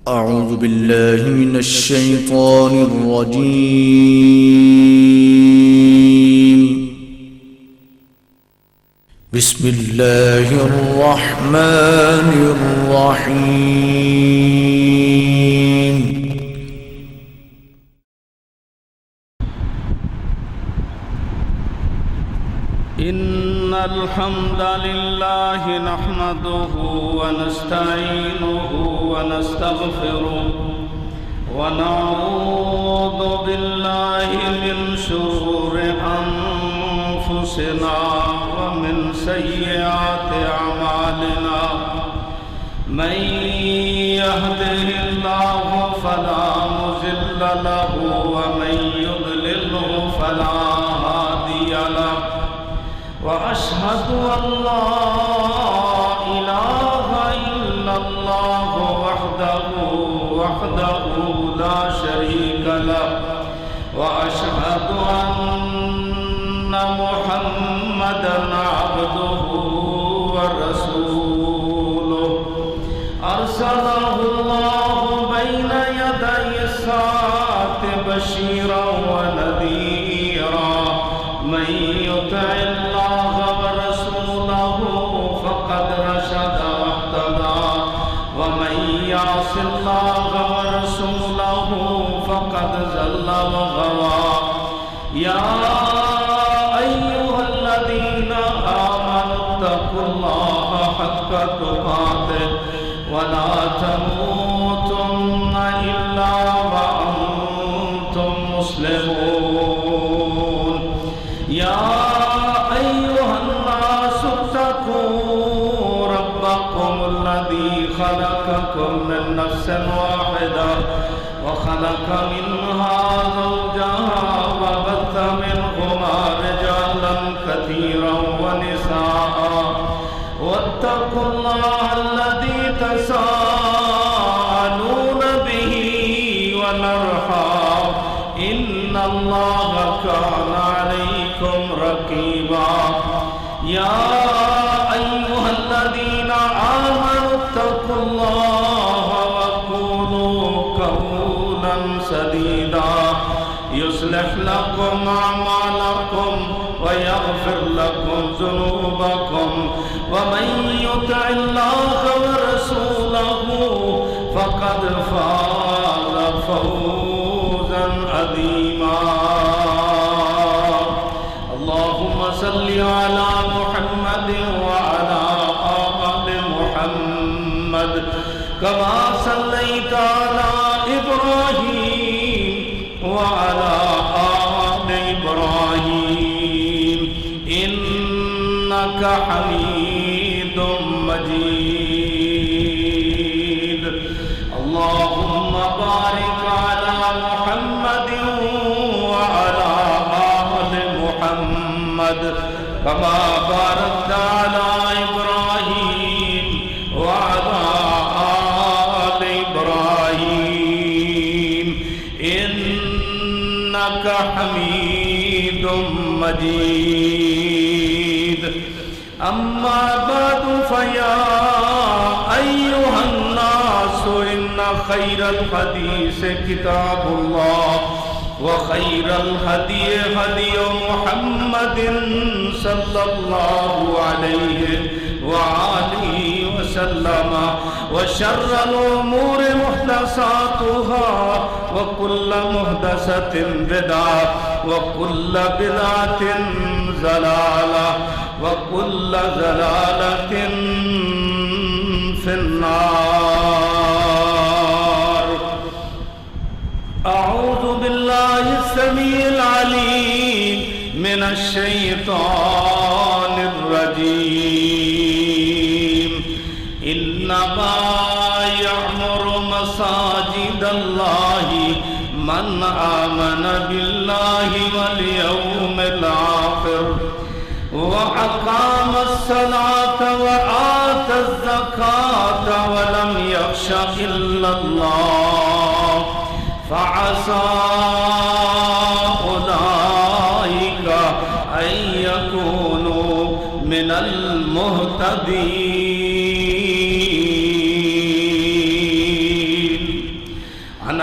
أعوذ بالله من الشيطان الرجيم. بسم الله الرحمن الرحيم. إن الحمد لله نحمده ونستعينه ونستغفره ونعوذ بالله من شرور أنفسنا ومن سيئات أعمالنا. من يهده الله فلا مضل له ومن يضلله فلا هادي له. وأشهد أن لا إله إلا الله وحده لا شريك له. وأشهد أن محمدًا عبده ورسوله أرسله الله بين يدي الساعة بشيرا ونذيرا. من يطع الله ورسوله فقد رشد واهتدى ومن يعص الله ورسوله فقد ضل وغوى. يا أيها الذين آمنوا اتقوا الله حق تقاته ولا تموتن إلا وأنتم مسلمون. يا أيها الناس اتقوا ربكم الذي خلقكم من نفس واحدة وخلق منها زوجها وبث منهما رجالا كثيرا ونساء. واتقوا الله الذي تساءلون به والأرحام إن الله كان عليكم رقيبا. يا أيها الذين آمنوا اتقوا الله وقولوا قولا سديدا يصلح لكم أعمالكم ويغفر لكم ذنوبكم. ومن يطع الله ورسوله فقد فاز فوزا عظيما. اللهم صل على محمد وعلى آل محمد كما صليت على إبراهيم وعلى آل إبراهيم إنك حميد مجيد. اللهم بارك على محمد وعلى آل محمد كما باركت على إبراهيم وعلى آل إبراهيم إنك حميد مجيد. أما بعد فيا أيها الناس إن خير الحديث كتاب الله وخير الهدي هدي محمد صلى الله عليه وآله وسلم. وشر الأمور محدثاتها وكل محدثة بدعة وكل بدعة ضلالة وكل ضلالة في النار. أعوذ بالله السميع العليم من الشيطان الرجيم. إنما يعمر مساجد الله من آمن بالله واليوم الآخر وأقام الصلاة وآتى الزكاة ولم يخش إلا الله فعسى أولئك أن يكونوا من المهتدين.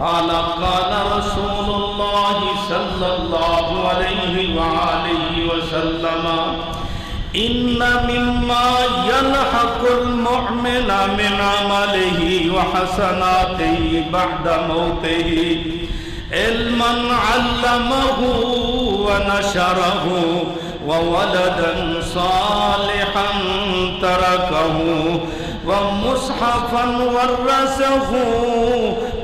قال قال رسول الله صلى الله عليه وآله وسلم إن مما يلحق المؤمن من عمله وحسناته بعد موته علما علمه ونشره وولدا صالحا تركه ومصحفا ورثه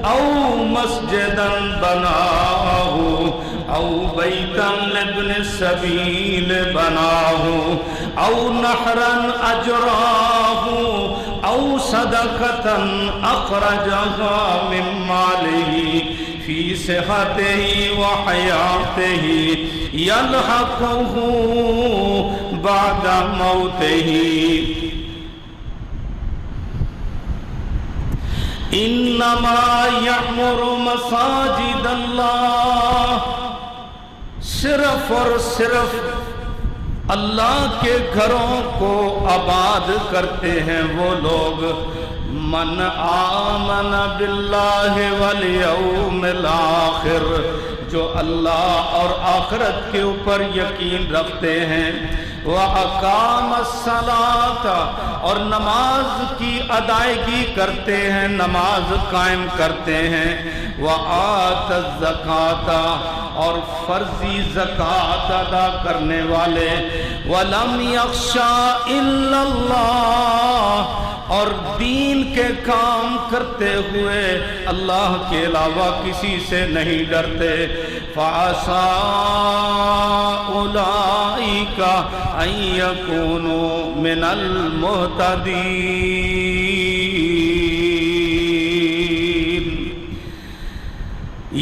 أو مسجدا بناه أو بيتا لابن السبيل بناه أو نهرا أجراه أو صدقة أخرجها من ماله في صحته وحياته يلحقه بعد موته انما یعمر مساجد اللہ، صرف اور صرف اللہ کے گھروں کو آباد کرتے ہیں وہ لوگ من آمن باللہ والیوم الآخر، جو اللہ اور آخرت کے اوپر یقین رکھتے ہیں، وَأَقَامَ الصَّلَاةَ اور نماز کی ادائیگی کرتے ہیں، نماز قائم کرتے ہیں، وَآتَ الزَّكَاةَ اور فرضی زکوٰۃ ادا کرنے والے، وَلَمْ يَخْشَ إِلَّا اللَّهَ اور دین کے کام کرتے ہوئے اللہ کے علاوہ کسی سے نہیں ڈرتے، فَعَسَىٰ أُولَٰئِكَ أَن يَكُونُوا مِنَ الْمُهْتَدِينَ۔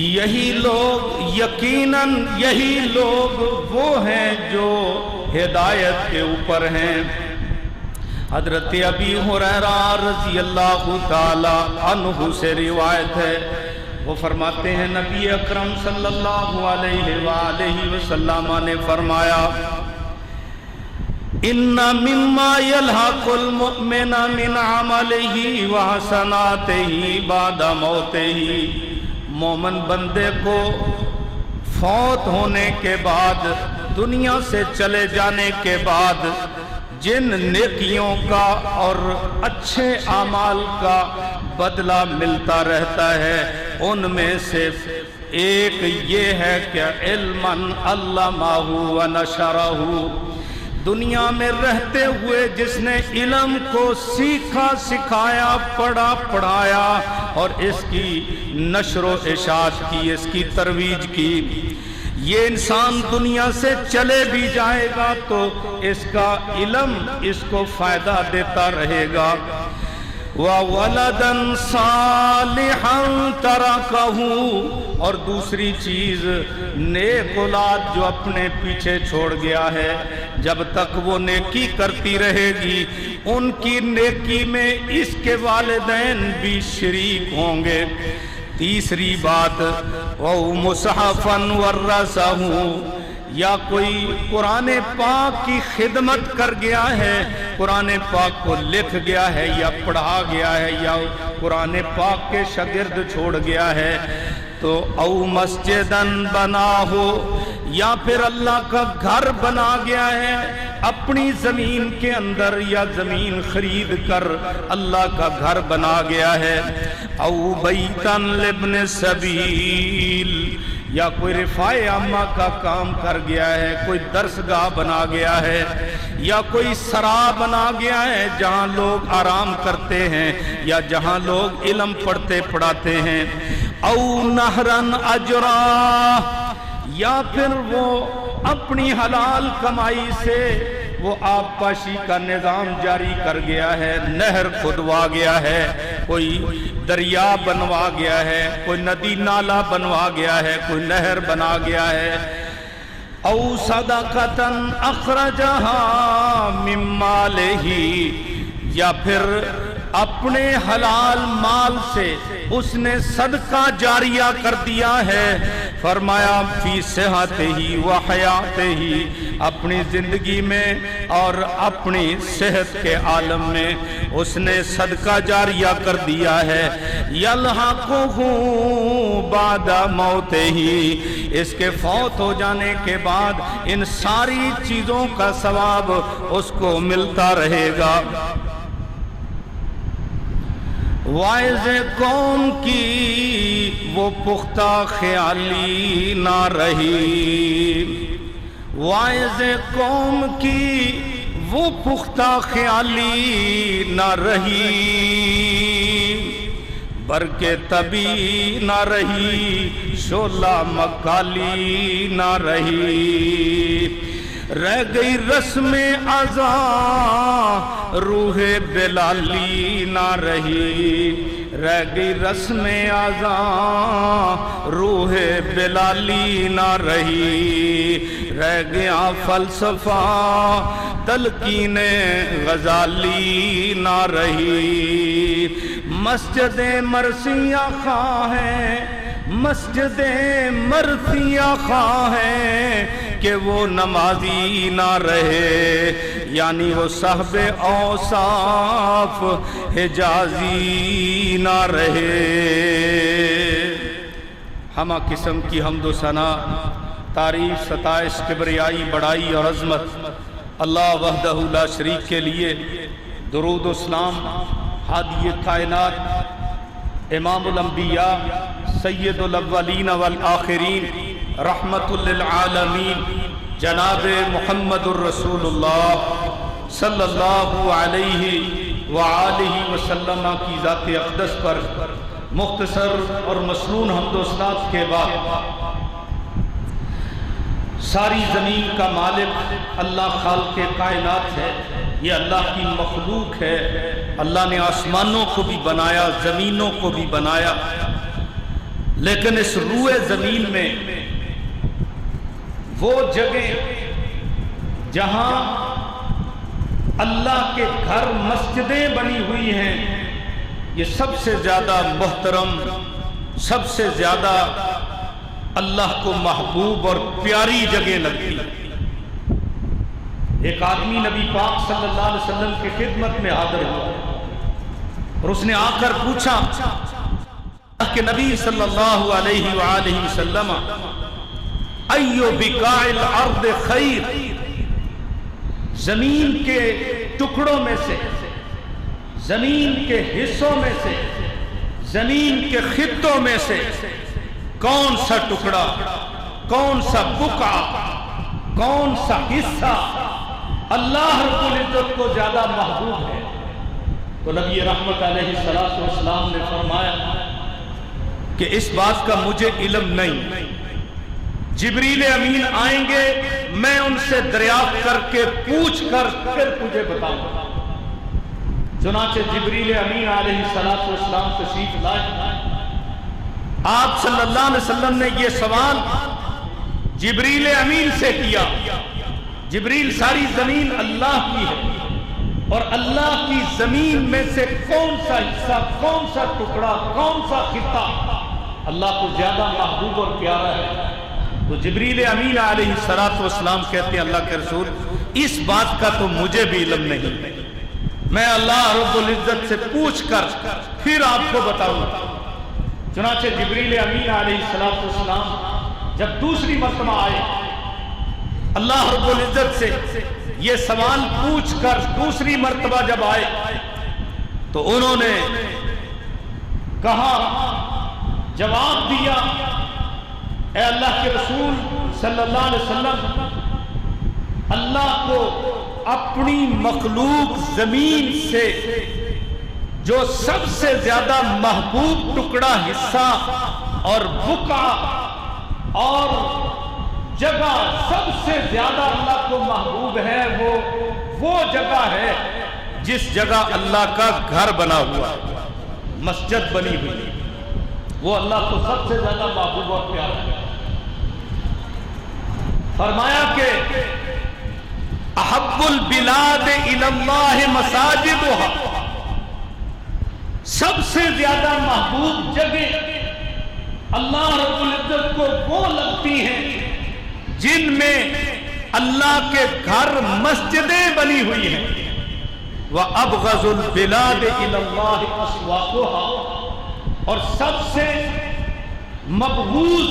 یہی لوگ یقیناً یہی لوگ وہ ہیں جو ہدایت کے اوپر ہیں۔ حضرت ابی ہریرہ رضی اللہ تعالی عنہ سے روایت ہے، وہ فرماتے ہیں نبی اکرم صلی اللہ علیہ وآلہ وسلم نے فرمایا ان مما يلحق المؤمن من عمله وحسناته بعد موته، مومن بندے کو فوت ہونے کے بعد، دنیا سے چلے جانے کے بعد جن نیکیوں کا اور اچھے اعمال کا بدلہ ملتا رہتا ہے، ان میں سے ایک یہ ہے کہ علماً علمہ ونشرہ، دنیا میں رہتے ہوئے جس نے علم کو سیکھا سکھایا، پڑھا پڑھایا اور اس کی نشر و اشاعت کی، اس کی ترویج کی، یہ انسان دنیا سے چلے بھی جائے گا تو اس کا علم اس کو فائدہ دیتا رہے گا۔ وَوَلَدًا صَالِحًا تَرَكَهُ اور دوسری چیز نیک اولاد جو اپنے پیچھے چھوڑ گیا ہے، جب تک وہ نیکی کرتی رہے گی ان کی نیکی میں اس کے والدین بھی شریک ہوں گے۔ تیسری بات وَمُصْحَفًا وَرَّثَهُ، یا کوئی قرآن پاک کی خدمت کر گیا ہے، قرآن پاک کو لکھ گیا ہے یا پڑھا گیا ہے یا قرآن پاک کے شاگرد چھوڑ گیا ہے، تو او مسجدن بنا ہو، یا پھر اللہ کا گھر بنا گیا ہے اپنی زمین کے اندر، یا زمین خرید کر اللہ کا گھر بنا گیا ہے، او بیتن لابن السبیل، یا کوئی رفاع عامہ کا کام کر گیا ہے، کوئی درسگاہ بنا گیا ہے، یا کوئی سرا بنا گیا ہے جہاں لوگ آرام کرتے ہیں یا جہاں لوگ علم پڑھتے پڑھاتے ہیں، او نہرن اجرا، یا پھر وہ اپنی حلال کمائی سے وہ آب پاشی کا نظام جاری کر گیا ہے، نہر کھدوا گیا ہے، کوئی دریا بنوا گیا ہے، کوئی ندی نالا بنوا گیا ہے، کوئی نہر بنا گیا ہے، او صدقتن اخرجہا من مالہ، یا پھر اپنے حلال مال سے اس نے صدقہ جاریہ کر دیا ہے، فرمایا فی صحت ہی و حیات ہی، اپنی زندگی میں اور اپنی صحت کے عالم میں اس نے صدقہ جاریہ کر دیا ہے۔ یلحقہ بعد موت ہی، اس کے فوت ہو جانے کے بعد ان ساری چیزوں کا ثواب اس کو ملتا رہے گا۔ وائز قوم کی وہ پختہ خیالی نہ رہی، وائز قوم کی وہ پختہ خیالی نہ رہی، برکے طبی نہ رہی، شعلہ مکالی نہ رہی، رہ گئی رسم ازاں روح بلالی نہ رہی، رہ گئی رسم ازاں روح بلالی نہ رہی، رہ گیا فلسفہ تلقین غزالی نہ رہی۔ مسجد مرثیہ خواہ ہے، مسجد مرثیہ خواہ ہے کہ وہ نمازی نہ رہے، یعنی وہ صاحب اوصاف حجازی نہ رہے۔ ہمہ قسم کی حمد و ثنا، تعریف، ستائش، کبریائی، بڑائی اور عظمت اللہ وحدہ لا شریک کے لیے۔ درود و سلام ہادی کائنات، امام الانبیاء، سید الاولین والآخرین، رحمت للعالمین، جناب محمد الرسول اللہ صلی اللہ علیہ وآلہ وسلم کی ذات اقدس پر مختصر اور مسنون حمد و ثناء کے بعد، ساری زمین کا مالک اللہ خالق کائنات ہے، یہ اللہ کی مخلوق ہے۔ اللہ نے آسمانوں کو بھی بنایا، زمینوں کو بھی بنایا، لیکن اس روئے زمین میں وہ جگہ جہاں اللہ کے گھر مسجدیں بنی ہوئی ہیں، یہ سب سے زیادہ محترم، سب سے زیادہ اللہ کو محبوب اور پیاری جگہ لگتی۔ ایک آدمی نبی پاک صلی اللہ علیہ وسلم کی خدمت میں حاضر ہوا اور اس نے آ کر پوچھا کہ نبی صلی اللہ علیہ وآلہ وسلم، ایو بقاع الارض خیر، زمین کے ٹکڑوں میں سے، زمین کے حصوں میں سے، زمین کے خطوں میں سے کون سا ٹکڑا، کون سا بقعہ، کون سا حصہ اللہ رب العزت کو زیادہ محبوب ہے؟ تو نبی رحمت علیہ السلام نے فرمایا کہ اس بات کا مجھے علم نہیں، جبریل امین آئیں گے، میں ان سے دریافت کر کے پوچھ کر پھر تجھے بتاؤں گا۔ چنانچہ جبریل امین علیہ السلام تشریف لائے، آپ صلی اللہ علیہ وسلم نے یہ سوال جبریل امین سے کیا۔ جبریل، ساری زمین اللہ کی ہے، اور اللہ کی زمین میں سے کون سا حصہ، کون سا ٹکڑا، کون سا خطہ اللہ کو زیادہ محبوب اور پیارا ہے؟ تو جبریل امین علیہ السلام کہتے ہیں اللہ کے رسول، اس بات کا تو مجھے بھی علم نہیں، میں اللہ رب العزت سے پوچھ کر پھر آپ کو بتاؤں گا۔ چنانچہ جبریل امین علیہ السلام جب دوسری مرتبہ آئے، اللہ رب العزت سے یہ سوال پوچھ کر دوسری مرتبہ جب آئے تو انہوں نے کہا، جواب دیا، اے اللہ کے رسول صلی اللہ علیہ وسلم، اللہ کو اپنی مخلوق زمین سے جو سب سے زیادہ محبوب ٹکڑا، حصہ اور بقعہ اور جگہ سب سے زیادہ اللہ کو محبوب ہے، وہ جگہ ہے جس جگہ اللہ کا گھر بنا ہوا، مسجد بنی ہوئی، وہ اللہ کو سب سے زیادہ محبوب اور پیارا ہے۔ فرمایا کہ احب البلاد الی اللہ مساجدها، سب سے زیادہ محبوب جگہ اللہ رب العزت کو وہ لگتی ہیں جن میں اللہ کے گھر مسجدیں بنی ہوئی ہیں. وَأَبْغَضُ الْبِلَادِ إِلَى اللَّهِ أَسْوَاقُهَا، اور سب سے مبغوض،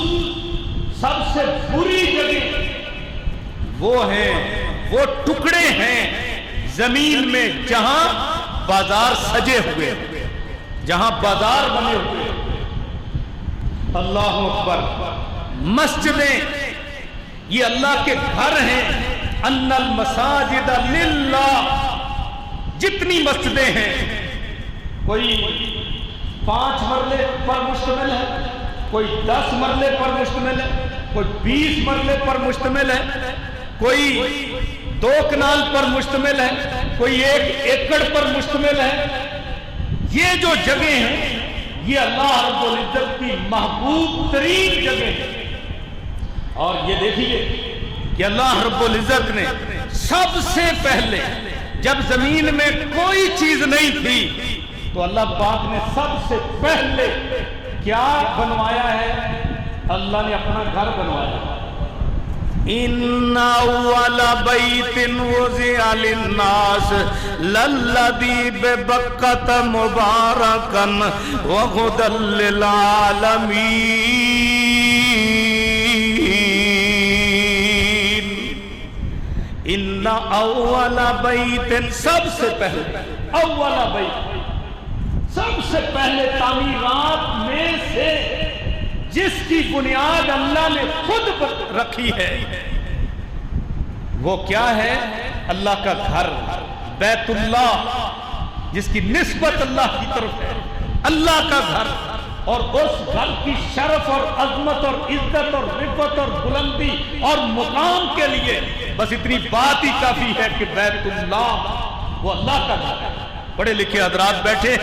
سب سے بری جگہ وہ ہیں، وہ ٹکڑے ہیں زمین میں جہاں بازار سجے ہوئے، جہاں بازار بنے ہوئے. اللہ اکبر. مسجدیں یہ اللہ کے گھر ہیں. ان المساجد للہ، جتنی مسجدیں ہیں، کوئی 5 مرلے پر مشتمل ہے، کوئی 10 مرلے پر مشتمل ہے، کوئی 20 مرلے پر مشتمل ہے، کوئی 2 کنال پر مشتمل ہے، کوئی 1 ایکڑ پر مشتمل ہے. یہ جو جگہیں ہیں یہ اللہ رب العزت کی محبوب ترین جگہ ہے. اور یہ دیکھیے کہ اللہ رب العزت نے سب سے پہلے جب زمین میں کوئی چیز نہیں تھی تو اللہ پاک نے سب سے پہلے کیا بنوایا ہے؟ اللہ نے اپنا گھر بنوایا. ان اول بیت وضع للناس للذی ببکۃ مبارکا وہدی للعالمین. ان اول بیت، سب سے پہلے، اول بیت، سب سے پہلے تعمیرات میں سے جس کی بنیاد اللہ نے خود رکھی ہے وہ کیا ہے؟ اللہ کا گھر، بیت اللہ، جس کی نسبت اللہ کی طرف ہے، اللہ کا گھر. اور اس گھر کی شرف اور عظمت اور عزت اور رفعت اور بلندی اور مقام کے لیے بس اتنی بات ہی کافی ہے کہ بیت اللہ وہ اللہ کا گھر ہے. پڑھے لکھے حضرات بیٹھے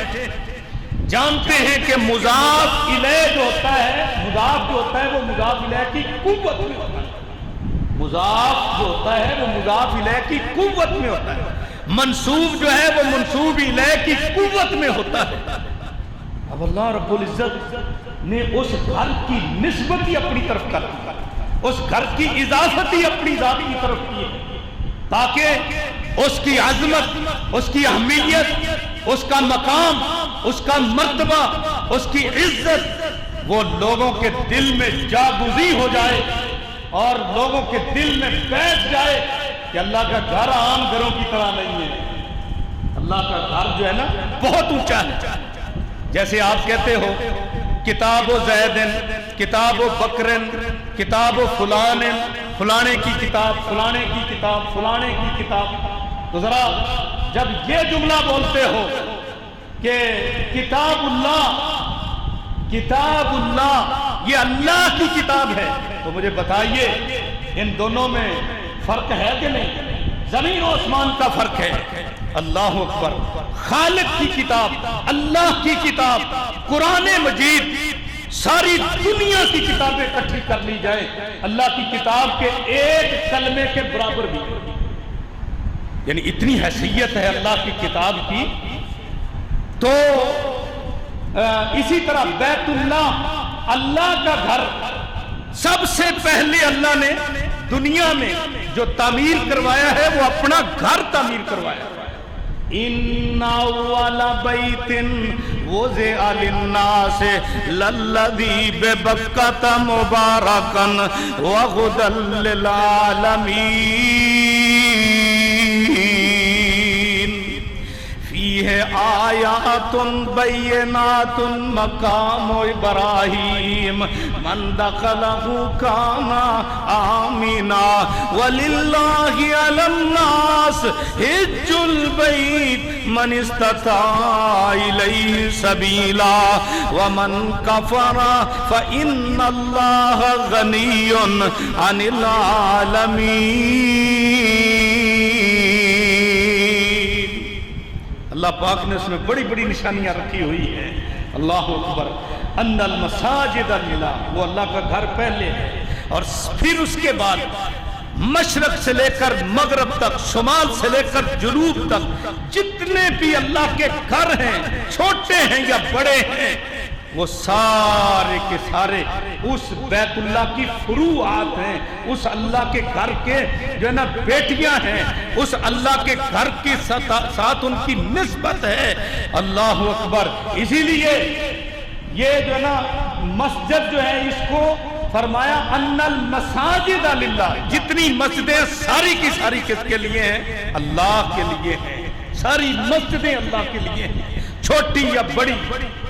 جانتے ہیں کہ مضاف الیہ جو ہوتا ہے، مضاف جو ہوتا ہے وہ مضاف الیہ کی قوت میں ہوتا ہے. مضاف جو ہوتا ہے وہ مضاف الیہ کی قوت میں ہوتا ہے. منصوب جو ہے وہ منصوب الیہ کی قوت میں ہوتا ہے. اب اللہ رب العزت نے اس گھر کی نسبت ہی اپنی طرف کر دی، اس گھر کی اضافت ہی اپنی ذات کی طرف کی تاکہ اس کی عظمت، اس کی اہمیت، اس کا مقام، اس کا مرتبہ، اس کی عزت وہ لوگوں کے دل میں جاگزی ہو جائے اور لوگوں کے دل میں بیٹھ جائے کہ اللہ کا گھر عام گھروں کی طرح نہیں ہے. اللہ کا گھر جو ہے نا بہت اونچا ہے. جیسے آپ کہتے ہو کتاب و زیدن، کتاب و بکرن، کتاب و فلان، فلانے کی کتاب، فلانے کی کتاب، فلانے کی کتاب. تو ذرا جب یہ جملہ بولتے ہو کہ کتاب اللہ، کتاب اللہ یہ اللہ کی کتاب ہے، تو مجھے بتائیے ان دونوں میں فرق ہے کہ نہیں؟ زمین و آسمان کا فرق ہے. اللہ اکبر. خالق کی کتاب، اللہ کی کتاب، قرآن مجید، ساری دنیا کی کتابیں اکٹھی کر لی جائیں اللہ کی کتاب کے ایک کلمے کے برابر بھی، یعنی اتنی حیثیت ہے اللہ کی کتاب کی. تو اسی طرح بیت اللہ، اللہ کا گھر، سب سے پہلے اللہ نے دنیا میں جو تعمیر کروایا ہے وہ اپنا گھر تعمیر کروایا. ان اول بیت وضع للناس للذی ببکۃ مبارکا وہدی للعالمین. فیہ آیات بینات مقام ابراہیم من دخلہ کان آمنا وللہ علی الناس حج البیت من استطاع الیہ سبیلا ومن کفر فإن اللہ غنی عن العالمین. اللہ پاک نے اس میں بڑی بڑی نشانیاں رکھی ہوئی ہیں. اللہ اکبر. ان المساجد للہ، وہ اللہ کا گھر پہلے ہے، اور پھر اس کے بعد مشرق سے لے کر مغرب تک، شمال سے لے کر جنوب تک جتنے بھی اللہ کے گھر ہیں، چھوٹے ہیں یا بڑے ہیں، وہ سارے کے سارے اس بیت اللہ کی فروعات ہیں، اس اللہ کے گھر کے جو ہے نا بیٹیاں ہیں، اس اللہ کے گھر کے ساتھ ان کی نسبت ہے۔ اللہ اکبر۔ اسی لیے یہ جو ہے نا مسجد جو ہے اس کو فرمایا ان المساجد للہ، جتنی مسجدیں ساری کی ساری کس کے لیے ہیں؟ اللہ کے لیے ہیں۔ ساری مسجدیں اللہ کے لیے ہیں، چھوٹی یا بڑی،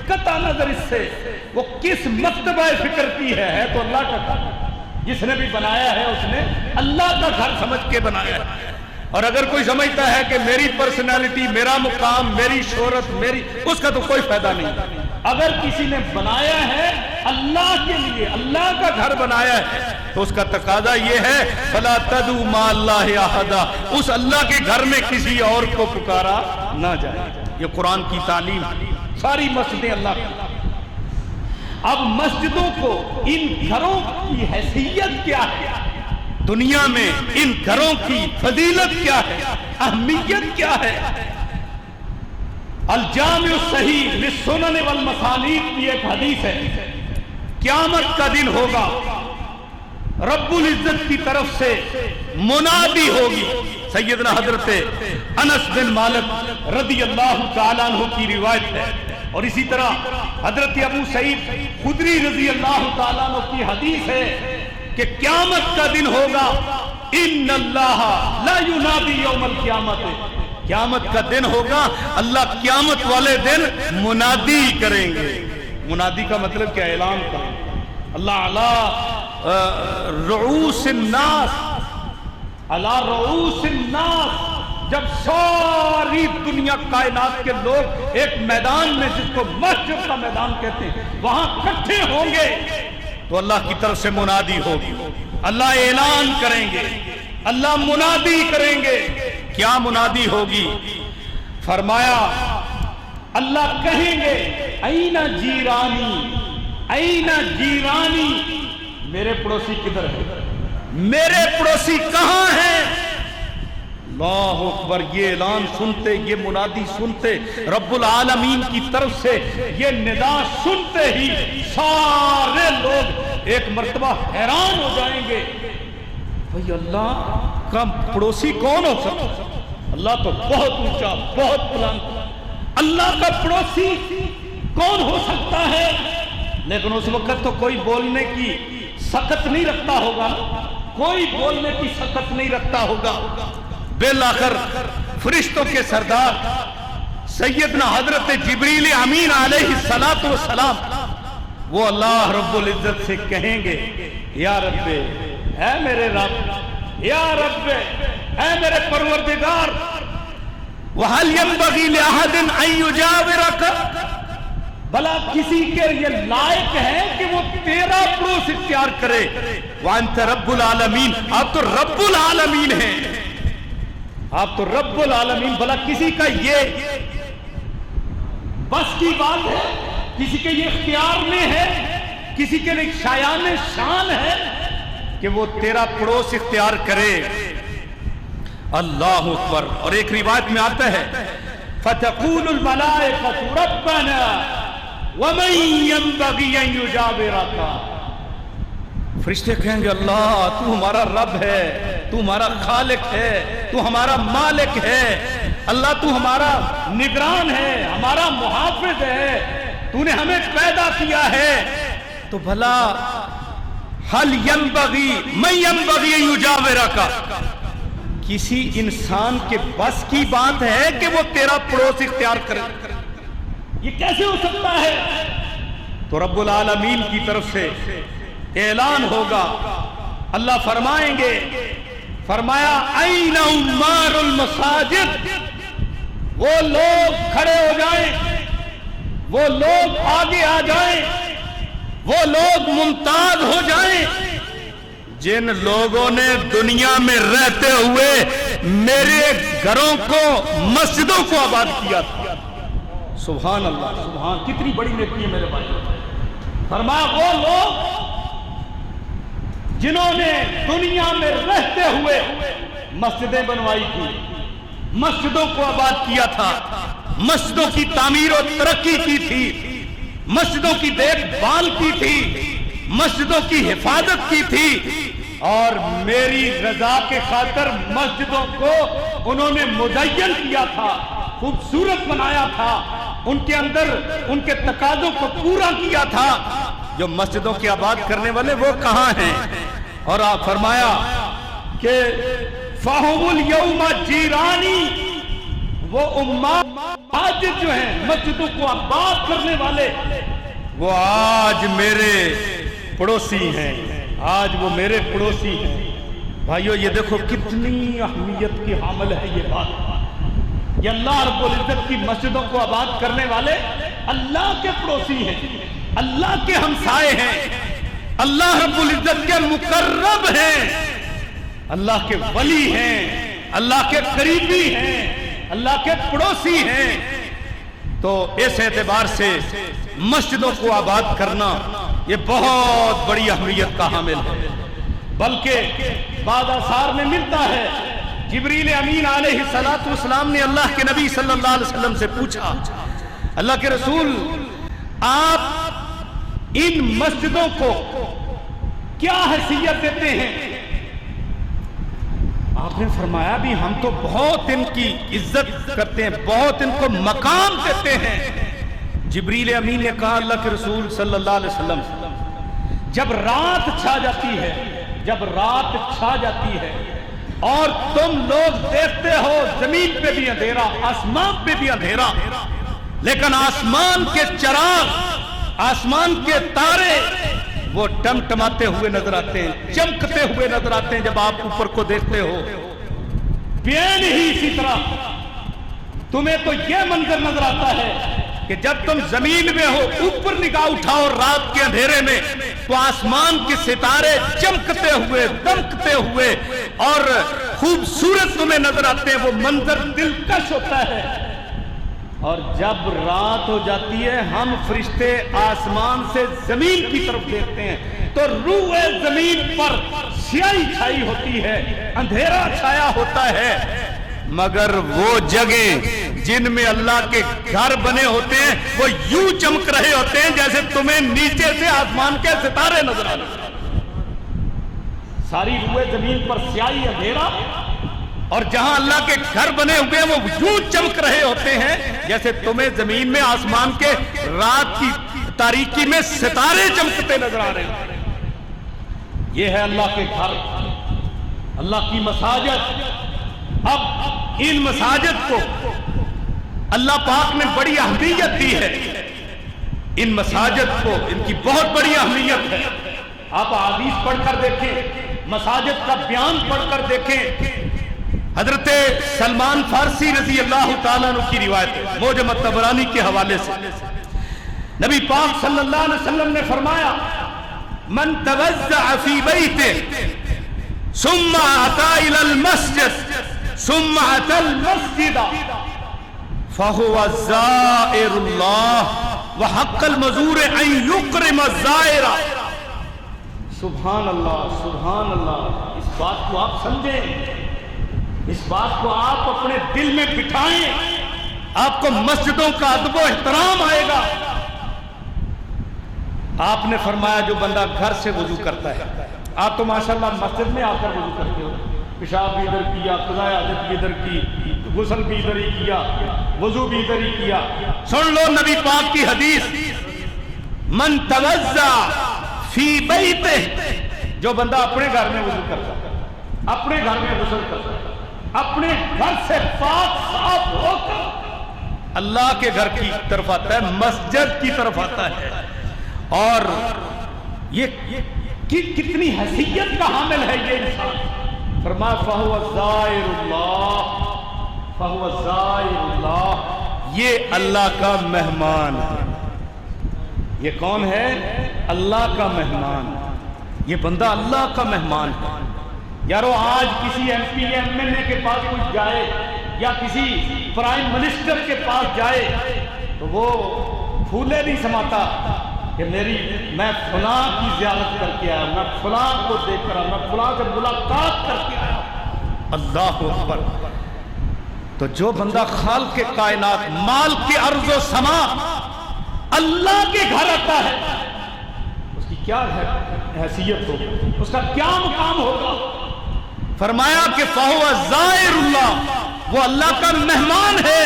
قطع نظر اس سے وہ کس مرتبہ فکر کی ہے تو اللہ کا گھر، جس نے بھی بنایا ہے اس نے اللہ کا گھر سمجھ کے بنایا ہے۔ اور اگر کوئی سمجھتا ہے کہ میری پرسنالٹی، میرا مقام، میری شہرت، میری، اس کا تو کوئی فائدہ نہیں۔ اگر کسی نے بنایا ہے اللہ کے لیے، اللہ کا گھر بنایا ہے، تو اس کا تقاضا یہ ہے فَلَا تَدْعُوا مَعَ اللَّهِ أَحَدًا، اس اللہ کے گھر میں کسی اور کو پکارا نہ جائے۔ یہ قرآن کی تعلیم، ساری مسجدیں اللہ کی۔ اب مسجدوں کو، ان گھروں کی حیثیت کیا ہے دنیا میں، ان گھروں کی فضیلت کیا ہے، اہمیت کیا ہے؟ الجامع الصحیح للسنن والمسانید کی ایک حدیث ہے، قیامت کا دن ہوگا، رب العزت کی طرف سے منادی ہوگی۔ سیدنا حضرت انس بن مالک رضی اللہ تعالیٰ عنہ کی روایت ہے، اور اسی طرح حضرت ابو سعید خدری رضی اللہ تعالیٰ عنہ کی حدیث ہے کہ قیامت کا دن ہوگا، ان اللہ لا ینادی یوم القیامت، قیامت کا دن ہوگا، اللہ قیامت والے دن منادی کریں گے۔ منادی کا مطلب کیا؟ اعلان کریں گے۔ اللہ علی رؤوس الناس، علی رؤوس الناس، جب ساری دنیا کائنات کے لوگ ایک میدان میں، جس کو محشر کا میدان کہتے ہیں، وہاں اکٹھے ہوں گے، تو اللہ کی طرف سے منادی ہوگی، اللہ اعلان کریں گے، اللہ منادی کریں گے۔ کیا منادی ہوگی؟ فرمایا اللہ کہیں گے این جیرانی، این جیرانی، میرے پڑوسی کدھر ہے؟ میرے پڑوسی کہاں ہیں؟ اللہ اکبر۔ یہ اعلان سنتے، یہ منادی سنتے، رب العالمین کی طرف سے یہ ندا سنتے ہی سارے لوگ ایک مرتبہ حیران ہو جائیں گے، بھئی اللہ کا پڑوسی کون ہو سکتا؟ اللہ تو بہت اونچا، بہت بلند، اللہ کا پڑوسی کون ہو سکتا ہے؟ لیکن اس وقت تو کوئی بولنے کی سخت نہیں رکھتا ہوگا، کوئی بولنے کی سخت نہیں رکھتا ہوگا۔ بالآخر فرشتوں کے سردار سیدنا حضرت جبریل امین علیہ السلام وہ اللہ رب العزت سے کہیں گے یا رب، اے میرے رب، یا رب، اے میرے پروردگار، وَهَلْ يَنبَغِي لِأَحَدٍ أَن يُجَاوِرَكَ، بھلا کسی کے یہ لائق ہے کہ وہ تیرا پڑوس اختیار کرے؟ وَأَنْتَ رَبُّ الْعَالَمِينَ، آپ تو رب العالمین ہیں، آپ تو رب العالمین، بھلا کسی کا یہ بس کی بات ہے؟ کسی کے یہ اختیار میں ہے؟ کسی کے لیے شایان شان ہے کہ وہ تیرا پڑوس اختیار کرے؟ اللہ اکبر۔ اور ایک روایت میں آتا ہے فَتَقُولُ الْمَلَائِكَةُ رَبَّنَا وَمَن يَنبَغِي أَن يُجَاوِرَكَ، فرشتے کہیں گے اللہ تو ہمارا رب ہے، تو ہمارا خالق ہے، تو ہمارا مالک ہے، اللہ تو ہمارا نگران ہے، ہمارا محافظ ہے، تو نے ہمیں پیدا کیا ہے، تو بھلا هل ينبغي من ينبغي أن يجاورك، کسی انسان کے بس کی بات ہے کہ وہ تیرا پڑوس اختیار کرے؟ یہ کیسے ہو سکتا ہے؟ تو رب العالمین کی طرف سے اعلان ہوگا، اللہ فرمائیں گے، فرمایا این عمار المساجد، وہ لوگ کھڑے ہو جائیں، وہ لوگ آگے آ جائیں، وہ لوگ ممتاز ہو جائیں جن لوگوں نے دنیا میں رہتے ہوئے میرے گھروں کو، مسجدوں کو آباد کیا تھا۔ سبحان اللہ، سبحان، کتنی بڑی نیکی ہے میرے بھائی۔ فرمایا وہ لوگ جنہوں نے دنیا میں رہتے ہوئے مسجدیں بنوائی تھی، مسجدوں کو آباد کیا تھا، مسجدوں کی تعمیر و ترقی کی تھی، مسجدوں کی دیکھ بھال کی تھی، مسجدوں کی حفاظت کی تھی، اور میری رضا کے خاطر مسجدوں کو انہوں نے مزین کیا تھا، خوبصورت بنایا تھا، ان کے اندر ان کے تقاضوں کو پورا کیا تھا۔ جو مسجدوں کی آباد کرنے والے وہ کہاں ہیں؟ اور آپ فرمایا کہ فَهُمُ الْيَوْمَ جِيرَانِي، وہ آج جو ہیں مسجدوں کو آباد کرنے والے، وہ آج میرے پڑوسی ہیں، آج وہ میرے پڑوسی ہیں۔ بھائیو یہ دیکھو کتنی اہمیت کی حامل ہے یہ بات۔ یہ اللہ رب العزت کی مسجدوں کو آباد کرنے والے اللہ کے پڑوسی ہیں، اللہ کے ہمسائے ہیں، اللہ رب العزت کے مقرب ہیں، اللہ کے ولی ہیں، اللہ کے قریبی ہیں، اللہ کے پڑوسی ہیں۔ تو اس اعتبار سے مسجدوں کو آباد کرنا یہ بہت بڑی اہمیت کا حامل ہے۔ بلکہ بعض آثار میں ملتا ہے جبریل امین علیہ السلام نے اللہ کے نبی صلی اللہ علیہ وسلم سے پوچھا، اللہ کے رسول آپ ان مسجدوں کو کیا حیثیت دیتے ہیں؟ آپ نے فرمایا بھی ہم تو بہت ان کی عزت کرتے ہیں، بہت ان کو مقام دیتے ہیں۔ جبریل امین نے کہا اللہ کے رسول صلی اللہ علیہ وسلم جب رات چھا جاتی ہے، جب رات چھا جاتی ہے اور تم لوگ دیکھتے ہو زمین پہ بھی اندھیرا، آسمان پہ بھی اندھیرا، لیکن آسمان کے چراغ، آسمان کے تارے وہ ٹمٹماتے ہوئے نظر آتے ہیں، چمکتے ہوئے نظر آتے ہیں جب آپ اوپر کو دیکھتے ہو۔ بین ہی اسی طرح تمہیں تو یہ منظر نظر آتا ہے کہ جب تم زمین میں ہو، اوپر نگاہ اٹھاؤ رات کے اندھیرے میں، تو آسمان کے ستارے چمکتے ہوئے، دمکتے ہوئے اور خوبصورت تمہیں نظر آتے ہیں، وہ منظر دلکش ہوتا ہے۔ اور جب رات ہو جاتی ہے، ہم فرشتے آسمان سے زمین کی طرف دیکھتے ہیں تو روح زمین پر سیاہی چھائی ہوتی ہے، اندھیرا چھایا ہوتا ہے، مگر وہ جگہ جن میں اللہ کے گھر بنے ہوتے ہیں وہ یوں چمک رہے ہوتے ہیں جیسے تمہیں نیچے سے آسمان کے ستارے نظر آ رہے ہیں۔ ساری روح زمین پر سیاہی، اندھیرا، اور جہاں اللہ کے گھر بنے ہوئے ہیں وہ یوں چمک رہے ہوتے ہیں جیسے تمہیں زمین میں آسمان کے رات کی تاریکی میں ستارے چمکتے نظر آ رہے ہیں۔ یہ ہے اللہ کے گھر، اللہ کی مساجد۔ اب ان مساجد کو اللہ پاک نے بڑی اہمیت دی ہے، ان مساجد کو ان کی بہت بڑی اہمیت ہے۔ آپ حدیث پڑھ کر دیکھیں، مساجد کا بیان پڑھ کر دیکھیں۔ حضرت سلمان فارسی رضی اللہ تعالیٰ عنہ کی روایت ہے معجم الطبرانی کے حوالے سے، نبی پاک صلی اللہ علیہ وسلم نے فرمایا من توضع فی بیتہ ثم اتی الی المسجد ثم اتی المسجد فهو زائر اللہ وحق المزور ان یکرم الزائر۔ سبحان اللہ، سبحان اللہ۔ اس بات کو آپ سمجھیں، اس بات کو آپ اپنے دل میں بٹھائیں، آپ کو مسجدوں کا ادب و احترام آئے گا۔ آپ نے فرمایا جو بندہ گھر سے وضو کرتا ہے، آپ تو ماشاءاللہ مسجد میں آ کر وضو کرتے ہو، پیشاب بھی ادھر کیا، قضاء حاجت بھی ادھر کی، غسل بھی ادھر ہی کیا، وضو بھی ادھر ہی کیا۔ سن لو نبی پاک کی حدیث، من توضع فی بیتہ، جو بندہ اپنے گھر میں وضو کرتا ہے، اپنے گھر میں غسل کرتا ہے، اپنے گھر سے پاک صاف ہو کر اللہ کے گھر کی طرف آتا ہے، مسجد کی طرف آتا ہے، اور یہ کتنی حیثیت کا حامل ہے یہ انسان۔ فرمایا فہو زائر اللہ، فہو زائر اللہ، یہ اللہ کا مہمان ہے۔ یہ کون ہے؟ اللہ کا مہمان، یہ بندہ اللہ کا مہمان ہے۔ یارو آج کسی M P M L A کے پاس کچھ جائے یا کسی پرائم منسٹر کے پاس جائے تو وہ پھولے نہیں سماتا کہ میں فلاں کی زیارت کر کے آیا، میں فلاں کو دیکھ کر آیا، میں فلاں سے ملاقات کر کے آیا۔ اللہ اکبر۔ تو جو بندہ خالق کے کائنات، مالک کے ارض و سما، اللہ کے گھر آتا ہے اس کی کیا حیثیت ہوگی، اس کا کیا مقام ہوگا؟ فرمایا کہ فَهُوَ زَائِرُ اللَّهِ، وہ اللہ کا مہمان ہے،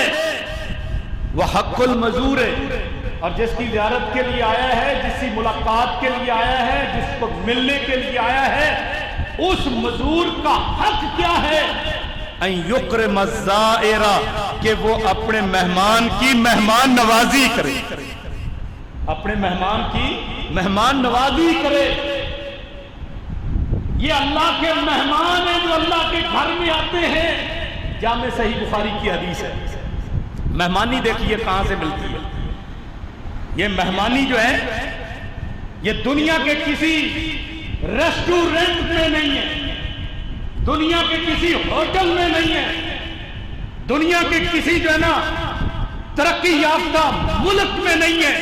وہ حق المزور ہے، اور جس کی زیارت کے لیے آیا ہے، جس کی ملاقات کے لیے آیا ہے، جس کو ملنے کے لیے آیا ہے، اس مزور کا حق کیا ہے؟ ان یکرم الزائر، کہ وہ اپنے مہمان کی مہمان نوازی کرے، اپنے مہمان کی مہمان نوازی کرے۔ یہ اللہ کے مہمان ہیں جو اللہ کے گھر میں آتے ہیں۔ جامع صحیح بخاری کی حدیث ہے۔ مہمانی دیکھیے کہاں سے ملتی ہے۔ یہ مہمانی جو ہے یہ دنیا کے کسی ریسٹورنٹ میں نہیں ہے، دنیا کے کسی ہوٹل میں نہیں ہے، دنیا کے کسی جو ہے نا ترقی یافتہ ملک میں نہیں ہے،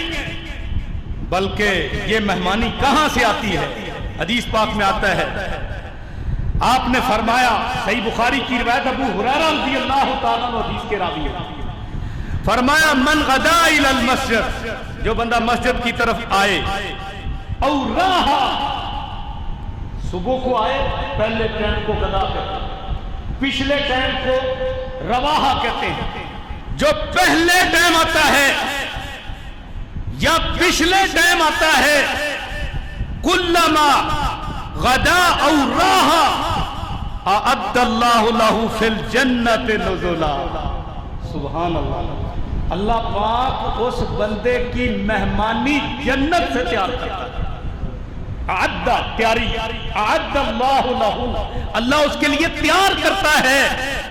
بلکہ یہ مہمانی کہاں سے آتی ہے؟ حدیث پاک میں آتا ہے، آپ نے فرمایا، صحیح بخاری کی روایت، ابو ہریرہ رضی اللہ تعالیٰ عنہ حدیث کے راوی ہے، فرمایا من غدا الی المسجد، جو بندہ مسجد کی طرف آئے، او راہا، صبح کو آئے، پہلے ٹائم کو غدا کہتے ہیں، پچھلے ٹائم کو رواحہ کہتے ہیں۔ جو پہلے ٹائم آتا ہے یا پچھلے ٹائم آتا ہے، کلما غدا او راہا اعد اللہ لہ فی الجنت نزلا۔ سبحان اللہ، اللہ پاک اس بندے کی مہمانی جنت سے تیار کرتا ہے۔ اعد تیاری، اعد اللہ لہ، اللہ اس کے لیے تیار کرتا ہے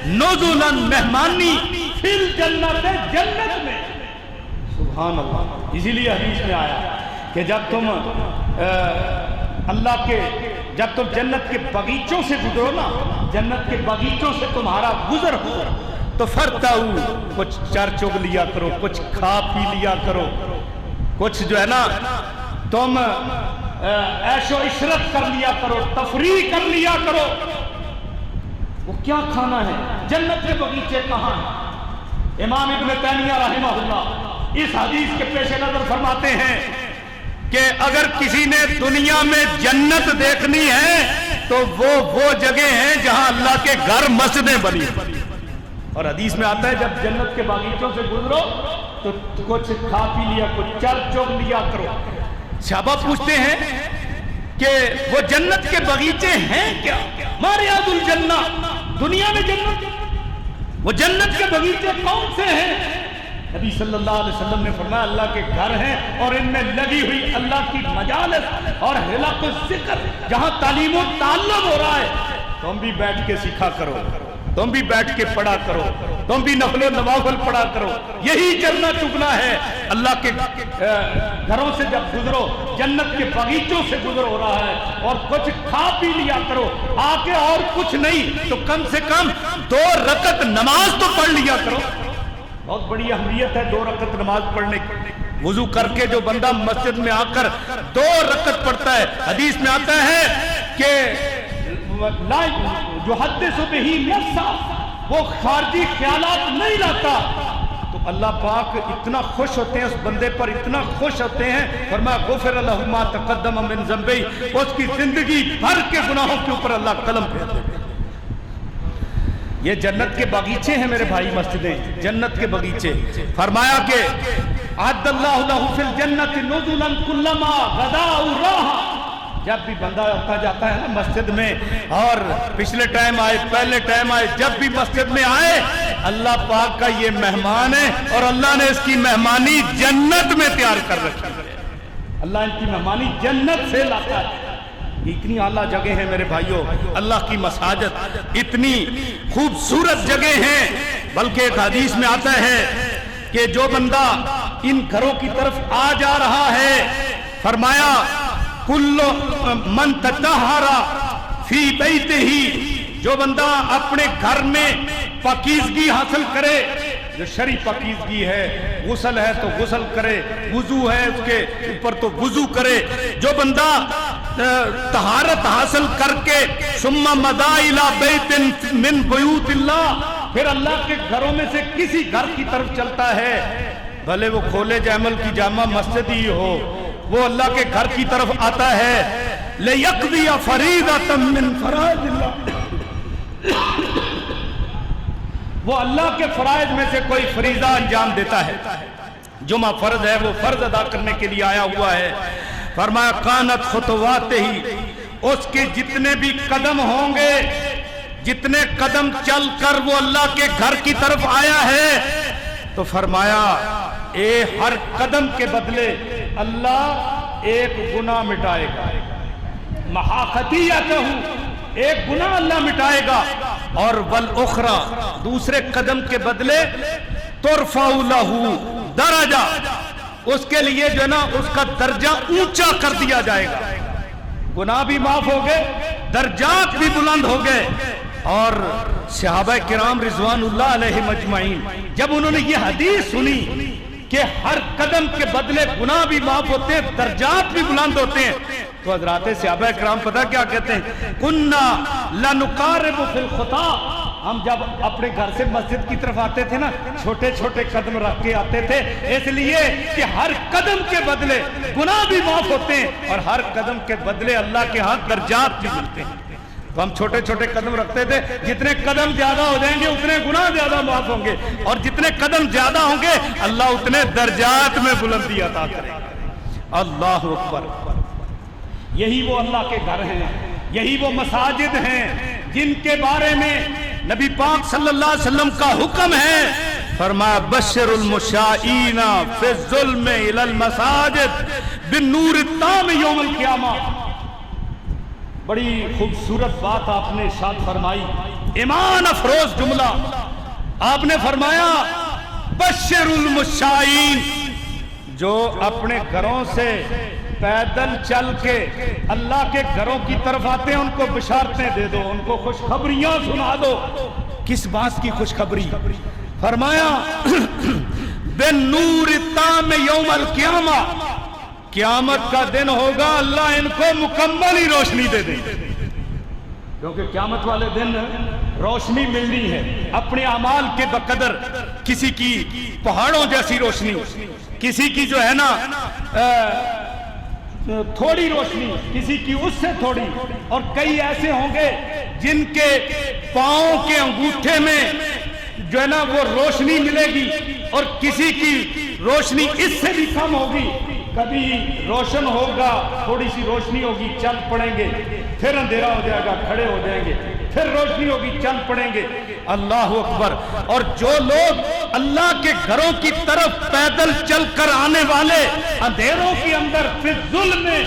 نزلا، مہمانی، فی الجنت، جنت میں۔ سبحان اللہ، اسی لیے حدیث میں آیا کہ جب تم اللہ کے، جب تم جنت کے باغیچوں سے گزرو نا، جنت کے باغیچوں سے تمہارا گزر ہو تو فرتاؤ، کچھ چر چگ لیا کرو، کچھ کھا پی لیا کرو، کچھ جو ہے نا تم عیش و عشرت کر لیا کرو، تفریح کر لیا کرو۔ وہ کیا کھانا ہے؟ جنت کے باغیچے کہاں ہیں؟ امام ابن تیمیہ رحمہ اللہ اس حدیث کے پیش نظر فرماتے ہیں کہ اگر کسی نے دنیا میں جنت دیکھنی ہے تو وہ جگہ ہیں جہاں اللہ کے گھر مسجدیں بنی، اور حدیث میں آتا ہے جب جنت کے باغیچوں سے گزرو تو کچھ کھا پی لیا، کچھ چر چوگ لیا کرو۔ صحابہ پوچھتے ہیں کہ وہ جنت کے باغیچے ہیں کیا؟ ما ریاض الجنہ، دنیا میں جنت، وہ جنت کے باغیچے کون سے ہیں؟ نبی صلی اللہ علیہ وسلم نے فرمایا اللہ کے گھر ہیں اور ان میں لگی ہوئی اللہ کی مجالس اور حلق الذکر، جہاں تعلیم و تعلم ہو رہا ہے، تم بھی بیٹھ کے سیکھا کرو، تم بھی بیٹھ کے پڑھا کرو، تم بھی نفل و نوافل پڑھا کرو۔ یہی چلنا چکنا ہے۔ اللہ کے گھروں سے جب گزرو، جنت کے باغیچوں سے گزر ہو رہا ہے، اور کچھ کھا پی لیا کرو، آ کے اور کچھ نہیں تو کم سے کم 2 رکعت نماز تو پڑھ لیا کرو۔ بہت بڑی اہمیت ہے 2 رکعت نماز پڑھنے کی۔ وضو کر کے جو بندہ مسجد میں آ کر 2 رکعت پڑھتا ہے، حدیث میں آتا ہے کہ جو حدث بہ نفسہ، وہ خارجی خیالات نہیں لاتا، تو اللہ پاک اتنا خوش ہوتے ہیں اس بندے پر، اتنا خوش ہوتے ہیں، فرمایا غفر لہ ما تقدم من ذنبہ، اس کی زندگی بھر کے گناہوں کے اوپر اللہ قلم پھیر دیتے ہیں۔ یہ جنت کے باغیچے ہیں میرے بھائی، مسجدیں جنت کے باغیچے۔ فرمایا کہ اعد اللہ لہ فی الجنت نزلا کلما غدا او راہا، جب بھی بندہ ہوتا جاتا ہے نا مسجد میں، اور پچھلے ٹائم آئے، پہلے ٹائم آئے، جب بھی مسجد میں آئے، اللہ پاک کا یہ مہمان ہے، اور اللہ نے اس کی مہمانی جنت میں تیار کر رکھی ہے۔ اللہ ان کی مہمانی جنت سے لاتا ہے۔ اتنی اعلیٰ جگہ ہیں میرے بھائیوں، اللہ کی مساجد اتنی خوبصورت جگہ ہیں، بلکہ ایک حدیث میں آتا ہے کہ جو بندہ ان گھروں کی طرف آ جا رہا ہے، فرمایا کل من تطہر فی بیتہ، جو بندہ اپنے گھر میں پاکیزگی حاصل کرے، جو شرعی پاکیزگی ہے، غسل ہے تو غسل کرے، وضو ہے اس کے اوپر تو وضو کرے، جو بندہ طہارت حاصل کر کے ثم مضى الى بیت من بیوت اللہ، پھر اللہ کے گھروں میں سے کسی گھر کی طرف چلتا ہے، بھلے وہ کھولے جمل کی جامع مسجد ہی ہو، وہ اللہ کے گھر کی طرف آتا ہے لِيَقْضِيَ فَرِيضَةً مِّن فَرَائِضِ اللَّهِ، وہ اللہ کے فرائض میں سے کوئی فریضہ انجام دیتا ہے۔ جمعہ فرض ہے، وہ فرض ادا کرنے کے لیے آیا ہوا ہے۔ فرمایا کانت خطوات ہی، اس کے جتنے بھی قدم ہوں گے، جتنے قدم چل کر وہ اللہ کے گھر کی طرف آیا ہے، تو فرمایا ہر قدم کے بدلے اللہ ایک گناہ مٹائے گا، محا خطیئتہ، ایک گناہ اللہ مٹائے گا، اور والاخرى، دوسرے قدم کے بدلے ترفع لہ درجہ، اس کے لیے جو ہے نا اس کا درجہ اونچا کر دیا جائے گا، گناہ بھی معاف ہو گئے، درجات بھی بلند ہو گئے۔ اور صحابہ کرام رضوان اللہ علیہم اجمعین جب انہوں نے یہ حدیث سنی کہ ہر قدم کے بدلے گناہ بھی معاف ہوتے ہیں، درجات بھی بلند ہوتے ہیں، تو حضرات صحابہ کرام پتہ کیا کہتے ہیں؟ کُنَّا لَنُقَارِبُ فِي الْخُطَا، ہم جب اپنے گھر سے مسجد کی طرف آتے تھے نا، چھوٹے چھوٹے قدم رکھ کے آتے تھے، اس لیے کہ ہر قدم کے بدلے گناہ بھی معاف ہوتے ہیں اور ہر قدم کے بدلے اللہ کے ہاں درجات بھی ملتے ہیں۔ تو ہم چھوٹے چھوٹے قدم رکھتے تھے، جتنے قدم زیادہ ہو جائیں گے اتنے گناہ زیادہ معاف ہوں گے، اور جتنے قدم زیادہ ہوں گے اللہ اتنے درجات میں بلندی عطا کرے گا۔ اللہ اکبر۔ یہی وہ اللہ کے گھر ہیں، یہی وہ مساجد ہیں جن کے بارے میں نبی پاک صلی اللہ علیہ وسلم کا حکم ہے، فرمایا بشر المشائین فی الظلم الی المساجد بالنور التام یوم القیامہ۔ بڑی خوبصورت بات آپ نے ارشاد فرمائی، ایمان افروز جملہ آپ نے فرمایا بشر المشائین، جو اپنے گھروں سے پیدل چل کے اللہ کے گھروں کی طرف آتے ہیں ان کو بشارتیں دے دو، ان کو خوشخبریاں سنا دو۔ کس بات کی خوشخبری؟ فرمایا بالنور التام یوم القیامہ، قیامت کا دن ہوگا اللہ ان کو مکمل ہی روشنی دے دے، کیونکہ قیامت والے دن روشنی ملنی ہے اپنے اعمال کے بقدر، کسی کی پہاڑوں جیسی روشنی، کسی کی جو ہے نا تھوڑی روشنی، کسی کی اس سے تھوڑی، اور کئی ایسے ہوں گے جن کے پاؤں کے انگوٹھے میں جو ہے نا وہ روشنی ملے گی، اور کسی کی روشنی اس سے بھی کم ہوگی، کبھی روشن ہوگا تھوڑی سی روشنی ہوگی چل پڑیں گے، پھر اندھیرا ہو جائے گا کھڑے ہو جائیں گے، پھر روشنی ہوگی چل پڑیں گے۔ اللہ اکبر۔ اور جو لوگ اللہ کے گھروں کی طرف پیدل چل کر آنے والے اندھیروں کے اندر پھر ظلم میں،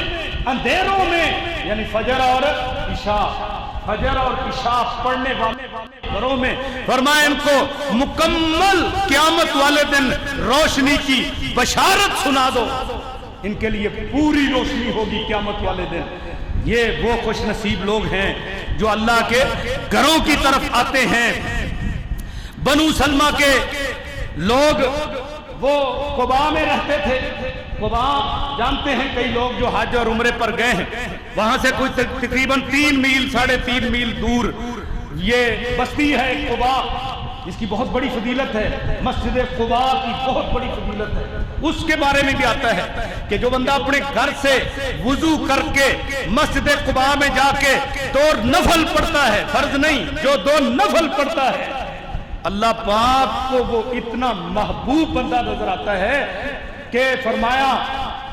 اندھیروں میں، یعنی فجر اور عشاء، فجر اور عشاء پڑھنے والے گھروں میں، فرمایا ان کو مکمل قیامت والے دن روشنی کی بشارت سنا دو، ان کے لیے پوری روشنی ہوگی قیامت والے دن۔ یہ وہ خوش نصیب لوگ ہیں جو اللہ کے گھروں کی طرف آتے ہیں۔ بنو سلمہ کے لوگ وہ قباء میں رہتے تھے، قباء جانتے ہیں کئی لوگ جو حج اور عمرے پر گئے ہیں، وہاں سے کوئی تقریباً 3 میل 3.5 میل دور یہ بستی ہے قباء، اس کی بہت بڑی فضیلت ہے، مسجد قباء کی بہت بڑی فضیلت ہے۔ اس کے بارے میں بھی آتا ہے کہ جو بندہ اپنے گھر سے وضو کر کے مسجد قباء میں جا کے 2 نفل پڑھتا ہے، فرض نہیں، جو 2 نفل پڑھتا ہے، اللہ پاک کو وہ اتنا محبوب بندہ نظر آتا ہے کہ فرمایا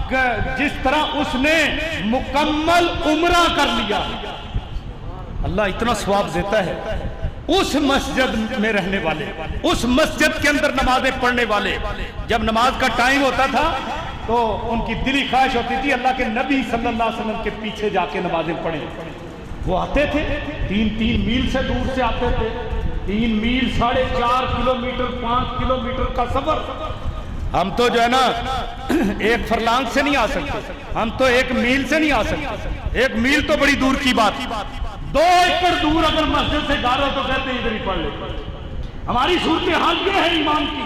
کہ جس طرح اس نے مکمل عمرہ کر لیا، اللہ اتنا ثواب دیتا ہے۔ اس مسجد میں رہنے والے، اس مسجد کے اندر نمازیں پڑھنے والے، جب نماز کا ٹائم ہوتا تھا تو ان کی دلی خواہش ہوتی تھی اللہ کے نبی صلی اللہ علیہ وسلم کے پیچھے جا کے نمازیں پڑھیں۔ وہ آتے تھے 3 میل سے دور سے آتے تھے، 3 میل 4.5 کلومیٹر 5 کلومیٹر کا سفر۔ ہم تو جو ہے نا 1 فرلانگ سے نہیں آ سکتے، ہم تو 1 میل سے نہیں آ سکتے، 1 میل تو بڑی دور کی بات، 2 ایکڑ دور اگر مسجد سے گھر ہو تو کہتے ہیں ادھر ہی پڑھ لے۔ ہماری صورتحال یہ ہے ایمان کی۔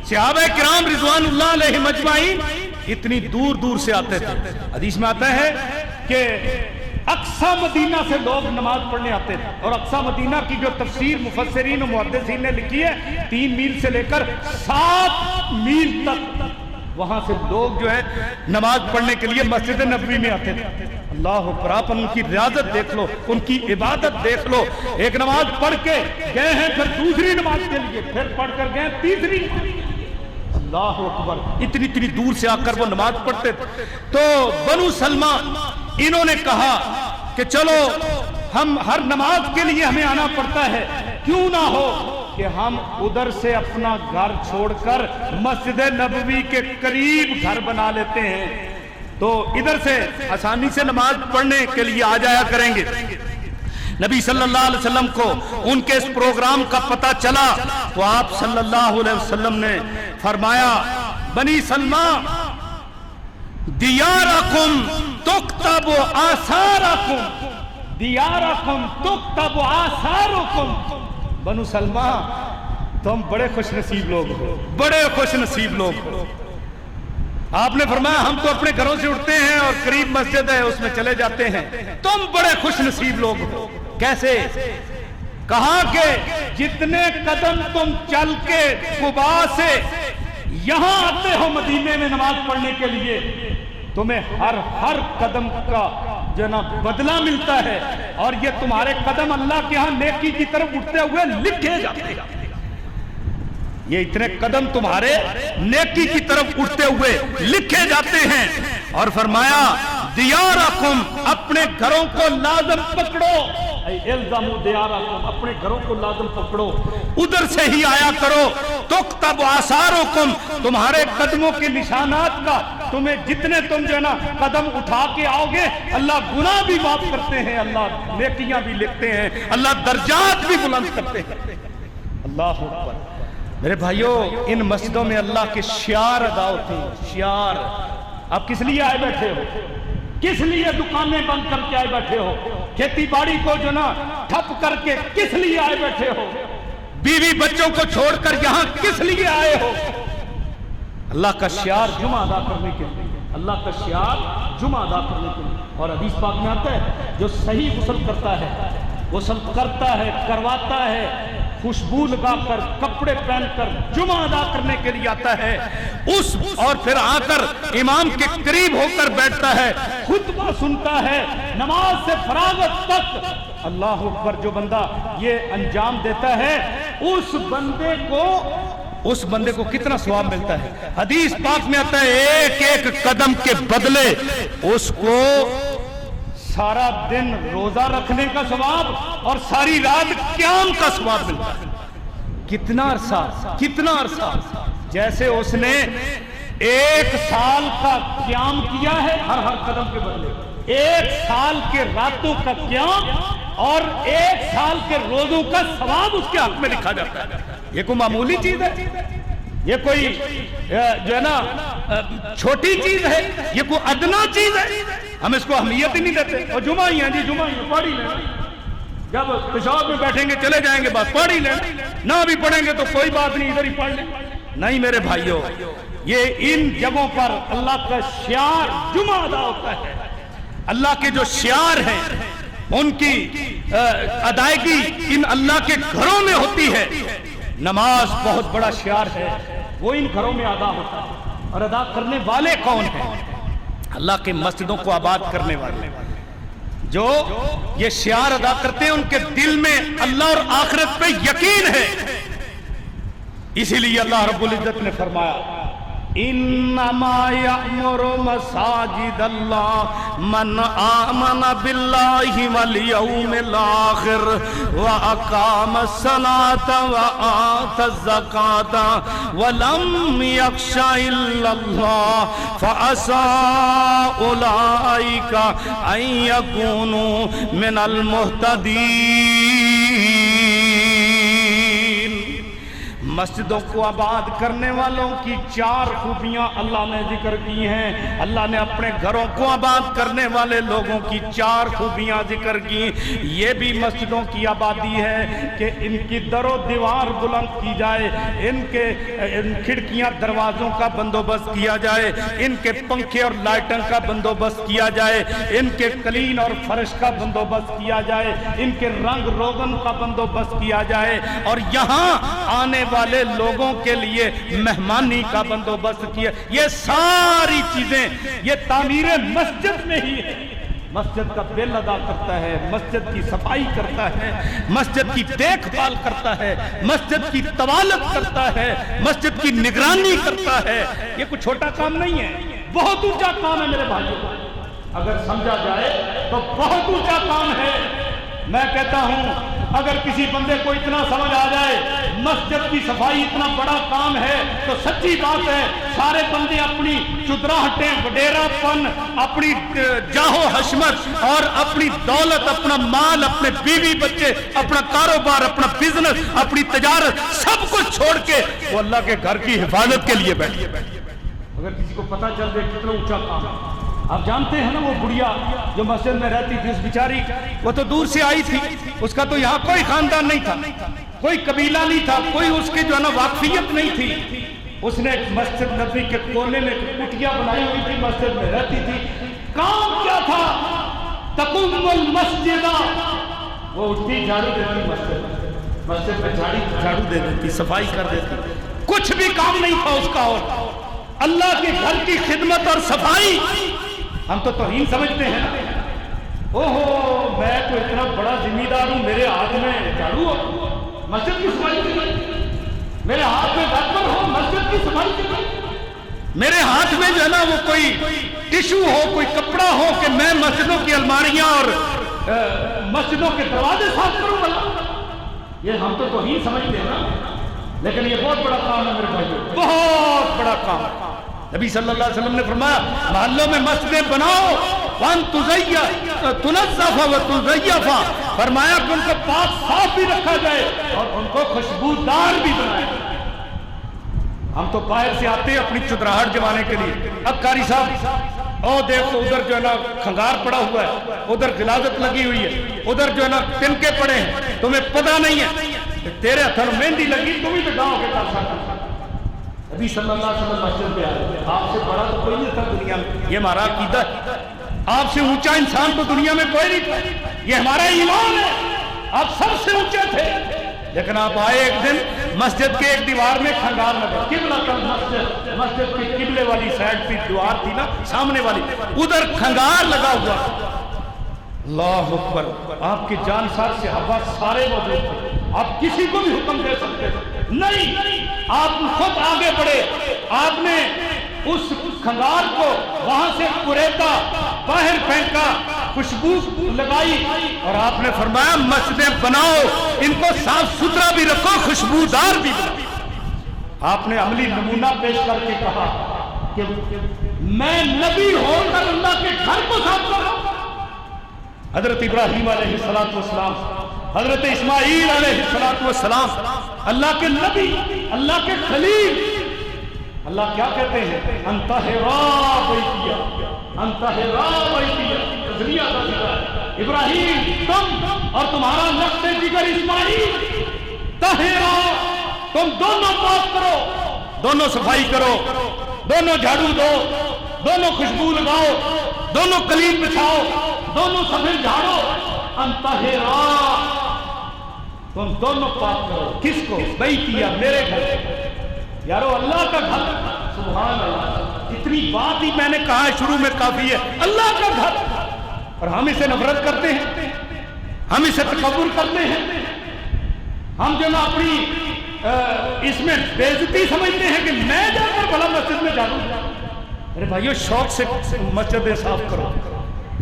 صحابہ کرام رضوان اللہ علیہم اجمعین اتنی دور دور سے آتے تھے۔ حدیث میں آتا ہے کہ اقصا مدینہ سے لوگ نماز پڑھنے آتے تھے، اور اقصا مدینہ کی جو تفسیر مفسرین و محدثین نے لکھی ہے 3 میل سے لے کر 7 میل تک وہاں سے لوگ جو ہے نماز پڑھنے کے لیے مسجد نبوی میں آتے تھے۔ اللہ اکبر، آپ ان کی ریاضت دیکھ لو، ان کی عبادت دیکھ لو۔ ایک نماز پڑھ کے گئے ہیں، پھر دوسری نماز کے لیے، پھر پڑھ کر گئے تیسری۔ اللہ اکبر، اتنی دور سے آ کر وہ نماز پڑھتے تھے۔ تو بنو سلمہ انہوں نے کہا کہ چلو ہم ہر نماز کے لیے ہمیں آنا پڑتا ہے، کیوں نہ ہو کہ ہم ادھر سے اپنا گھر چھوڑ کر مسجد نبوی کے قریب گھر بنا لیتے ہیں، تو ادھر سے آسانی سے نماز پڑھنے کے لیے آ جایا کریں گے۔ نبی صلی اللہ علیہ وسلم کو ان کے اس پروگرام کا پتہ چلا تو آپ صلی اللہ علیہ وسلم نے فرمایا، بنی سلمہ دیارکم تکتب آثارکم، دیارکم تکتب آثارکم۔ بنو سلمہ تم بڑے خوش نصیب لوگ ہو، بڑے خوش نصیب لوگ ہو۔ آپ نے فرمایا ہم تو اپنے گھروں سے اٹھتے ہیں اور قریب مسجد ہے اس میں چلے جاتے ہیں، تم بڑے خوش نصیب لوگ ہو۔ کیسے؟ کہا کہ جتنے قدم تم چل کے قباء سے یہاں آتے ہو مدینے میں نماز پڑھنے کے لیے، تمہیں ہر قدم کا جو نا بدلہ ملتا ہے، اور یہ تمہارے قدم اللہ کے ہاں نیکی کی طرف اٹھتے ہوئے لکھے جاتے ہیں۔ یہ اتنے قدم تمہارے نیکی کی طرف اٹھتے ہوئے لکھے جاتے ہیں۔ اور فرمایا دیارکم، اپنے گھروں کو لازم پکڑو، الزموا دیارکم، اپنے گھروں کو لازم پکڑو، ادھر سے ہی آیا کرو۔ تکتب آثارکم، تمہارے قدموں کے نشانات کا، تمہیں جتنے تم جو ہے نا قدم اٹھا کے آؤ گے، اللہ گناہ بھی معاف کرتے ہیں، اللہ نیکیاں بھی لکھتے ہیں، اللہ درجات بھی بلند کرتے ہیں۔ اللہ اکبر۔ میرے بھائیوں، ان مسجدوں میں اللہ کے شعار ادا ہوتے ہیں، شعار۔ آپ کس لیے آئے بیٹھے ہو؟ کس لیے دکانیں بند کر کے آئے بیٹھے ہو؟ کھیتی باڑی کو جو نا ٹھپ کر کے کس لیے آئے بیٹھے ہو؟ بیوی بچوں کو چھوڑ کر یہاں کس لیے آئے ہو؟ اللہ کا شعار جمعہ ادا کرنے کے لیے، اللہ کا شعار جمعہ ادا کرنے کے لیے۔ اور حدیث پاک میں آتا ہے جو صحیح غسل کرتا ہے، غسل کرتا ہے، کرواتا ہے، خوشبو لگا کر، کپڑے پہن کر جمعہ ادا کرنے کے لیے آتا ہے، اس اور پھر آ کر امام کے قریب ہو کر بیٹھتا ہے، خطبہ سنتا ہے، نماز سے فراغت تک، اللہ اکبر، جو بندہ یہ انجام دیتا ہے اس بندے کو کتنا ثواب ملتا ہے۔ حدیث پاک میں آتا ہے ایک ایک قدم کے بدلے اس کو سارا دن روزہ رکھنے کا ثواب اور ساری رات قیام کا ثواب ملتا ہے۔ کتنا عرصہ، جیسے اس نے 1 سال کا قیام کیا ہے ہر قدم کے بدلے، 1 سال کے راتوں کا قیام اور 1 سال کے روزوں کا ثواب اس کے حق میں لکھا جاتا ہے۔ یہ کوئی معمولی چیز ہے؟ یہ کوئی جو ہے نا چھوٹی چیز ہے؟ یہ کوئی ادنا چیز ہے؟ ہم اس کو اہمیت ہی نہیں دیتے، اور جمعہ ہی ہیں جی، جمعہ ہی پڑھ ہی لیں، جب پیشاب میں بیٹھیں گے چلے جائیں گے، بس پڑھ ہی لیں، نہ بھی پڑھیں گے تو کوئی بات نہیں، ادھر ہی پڑھ لیں۔ نہیں میرے بھائیوں، یہ ان جگہوں پر اللہ کا شعار جمعہ ادا ہوتا ہے۔ اللہ کے جو شعار ہیں ان کی ادائیگی ان اللہ کے گھروں میں ہوتی ہے۔ نماز بہت بڑا شعار ہے، وہ ان گھروں میں ادا ہوتا ہے، اور ادا کرنے والے کون ہیں؟ اللہ کے مسجدوں کو آباد کرنے والے، جو یہ شعار ادا کرتے ہیں ان کے دل میں اللہ اور آخرت پہ یقین ہے۔ اسی لیے اللہ رب العزت نے فرمایا انما یأمر مساجد اللہ من آمن باللہ والیوم الآخر واقام الصلاة وآت الزکاة ولم یخش الا اللہ فعسى اولئک ان یکونوا من المہتدین۔ مسجدوں کو آباد کرنے والوں کی 4 خوبیاں اللہ نے ذکر کی ہیں. اللہ نے اپنے گھروں کو آباد کرنے والے لوگوں کی 4 خوبیاں ذکر کی. یہ بھی مسجدوں کی آبادی ہے کہ ان کی در و دیوار بلند کی جائے, ان کھڑکیاں دروازوں کا بندوبست کیا جائے, ان کے پنکھے اور لائٹن کا بندوبست کیا جائے, ان کے قلین اور فرش کا بندوبست کیا جائے, ان کے رنگ روغن کا بندوبست کیا جائے, اور یہاں آنے والے لوگوں کے لیے مہمانی کا بندوبست کیا. یہ ساری چیزیں یہ تعمیر مسجد میں ہی ہے. مسجد کا بل ادا کرتا ہے, مسجد کی صفائی کرتا ہے, مسجد کی دیکھ بھال کرتا ہے, مسجد کی طوالت کرتا ہے, مسجد کی نگرانی کرتا ہے. یہ کوئی چھوٹا کام نہیں ہے, بہت اونچا کام ہے میرے بھائیوں. اگر سمجھا جائے تو بہت اونچا کام ہے. میں کہتا ہوں اگر کسی بندے کو اتنا سمجھ آ جائے مسجد کی صفائی اتنا بڑا کام ہے تو سچی بات ہے سارے بندے اپنی چدراہٹیں, وڈیرا پن, اپنی جاہو حشمت اور اپنی دولت, اپنا مال, اپنے بیوی بچے, اپنا کاروبار, اپنا بزنس, اپنی تجارت سب کچھ چھوڑ کے وہ اللہ کے گھر کی حفاظت کے لیے بیٹھے. اگر کسی کو پتہ چل جائے کتنا اونچا کام ہے. آپ جانتے ہیں نا وہ بڑھیا جو مسجد میں رہتی تھی, اس بیچاری وہ تو دور سے آئی تھی, اس کا تو یہاں کوئی خاندان نہیں تھا, کوئی قبیلہ نہیں تھا, کوئی اس کے جو ہے نا واقفیت نہیں تھی. اس نے ایک مسجد نبوی کے کونے میں کٹیا بنائی ہوئی تھی, مسجد میں رہتی تھی. کام کیا تھا؟ تقوم المسجد, وہ اٹھتی جھاڑو دیتی مسجد میں جھاڑو دے دیتی, صفائی کر دیتی. کچھ بھی کام نہیں تھا اس کا اور اللہ کے گھر کی خدمت اور صفائی. ہم تو توہین سمجھتے ہیں نا, اوہو میں تو اتنا بڑا ذمہ دار ہوں, میرے ہاتھ میں جھاڑو ہو, مسجد کی صفائی کی, میرے ہاتھ میں برتن ہو, مسجد کی صفائی کی, میرے ہاتھ میں جو ہے نا وہ کوئی ٹشو ہو, کوئی کپڑا ہو کہ میں مسجدوں کی الماریاں اور مسجدوں کے دروازے صاف کروں گا. یہ ہم تو توہین سمجھتے ہیں نا, لیکن یہ بہت بڑا کام ہے میرے بھائیو, بہت بڑا کام. نبی صلی اللہ علیہ وسلم نے فرمایا محلوں میں مسجدیں بناؤ, وان تنظف و تزیف, فرمایا کہ ان کو پاک صاف بھی رکھا جائے اور ان کو خوشبودار بھی بنایا جائے. ہم تو باہر سے آتے ہیں اپنی چدراہٹ جمانے کے لیے. اب قاری صاحب او دیکھو ادھر جو ہے نا کھنگار پڑا ہوا ہے, ادھر غلاظت لگی ہوئی ہے, ادھر جو ہے نا تنکے پڑے ہیں, تمہیں پتہ نہیں ہے, تیرے ہتھوں مہندی لگی, تم ہی تو گاؤں کے کر سکتا. نبی صلی اللہ علیہ وسلم مسجد پہ آئے, آپ سے بڑا تو کوئی نہیں تھا دنیا میں, یہ ہمارا عقیدہ ہے. آپ سے اونچا انسان تو دنیا میں کوئی نہیں تھا, یہ ہمارا ایمان ہے. آپ سب سے اونچے تھے, لیکن آپ آئے ایک دن مسجد کے ایک دیوار میں کھنگار لگا, قبلہ مسجد, مسجد کی قبلے والی سائڈ پہ دیوار تھی نا سامنے والی, ادھر کھنگار لگا ہوا. اللہ اکبر, آپ کے جانسار صحابہ سارے موجود تھے, آپ کسی کو بھی حکم دے سکتے نہیں, آپ خود آگے بڑھے, آپ نے اس کھنگار کو وہاں سے قریتا, باہر پھینکا, خوشبو لگائی اور آپ نے فرمایا مسجدیں بناؤ, ان کو صاف ستھرا بھی رکھو, خوشبودار بھی بناؤ. آپ نے عملی نمونہ پیش کر کے کہا کہ میں نبی ہو کر اللہ کے گھر کو صاف کر رہا ہوں. حضرت ابراہیم علیہ السلام, حضرت اسماعیل علیہ السلام, اللہ کے نبی, اللہ کے خلیل, اللہ کیا کہتے ہیں انت حرا بیتیا, انت حرا بیتیا, تذریہ کا ابراہیم تم اور تمہارا نقش جگر اسماعیل طاہرا, تم دونوں پاک کرو, دونوں صفائی کرو, دونوں جھاڑو دو, دونوں خوشبو لگاؤ, دونوں قلیم بچھاؤ, دونوں سفید جھاڑو. انتہرا, تم دونوں پاک کرو. کس کو؟ بیتیا, میرے گھر. یارو اللہ کا گھر, سبحان اللہ, اتنی بات ہی میں نے کہا ہے شروع میں کافی ہے, اللہ کا گھر. اور ہم اسے نفرت کرتے ہیں, ہم اسے تکبر کرتے ہیں, ہم جو نا اپنی اس میں بے عزتی سمجھتے ہیں کہ میں جا کر بھلا مسجد میں جاؤں. ارے بھائیو شوق سے مسجدیں صاف کرو,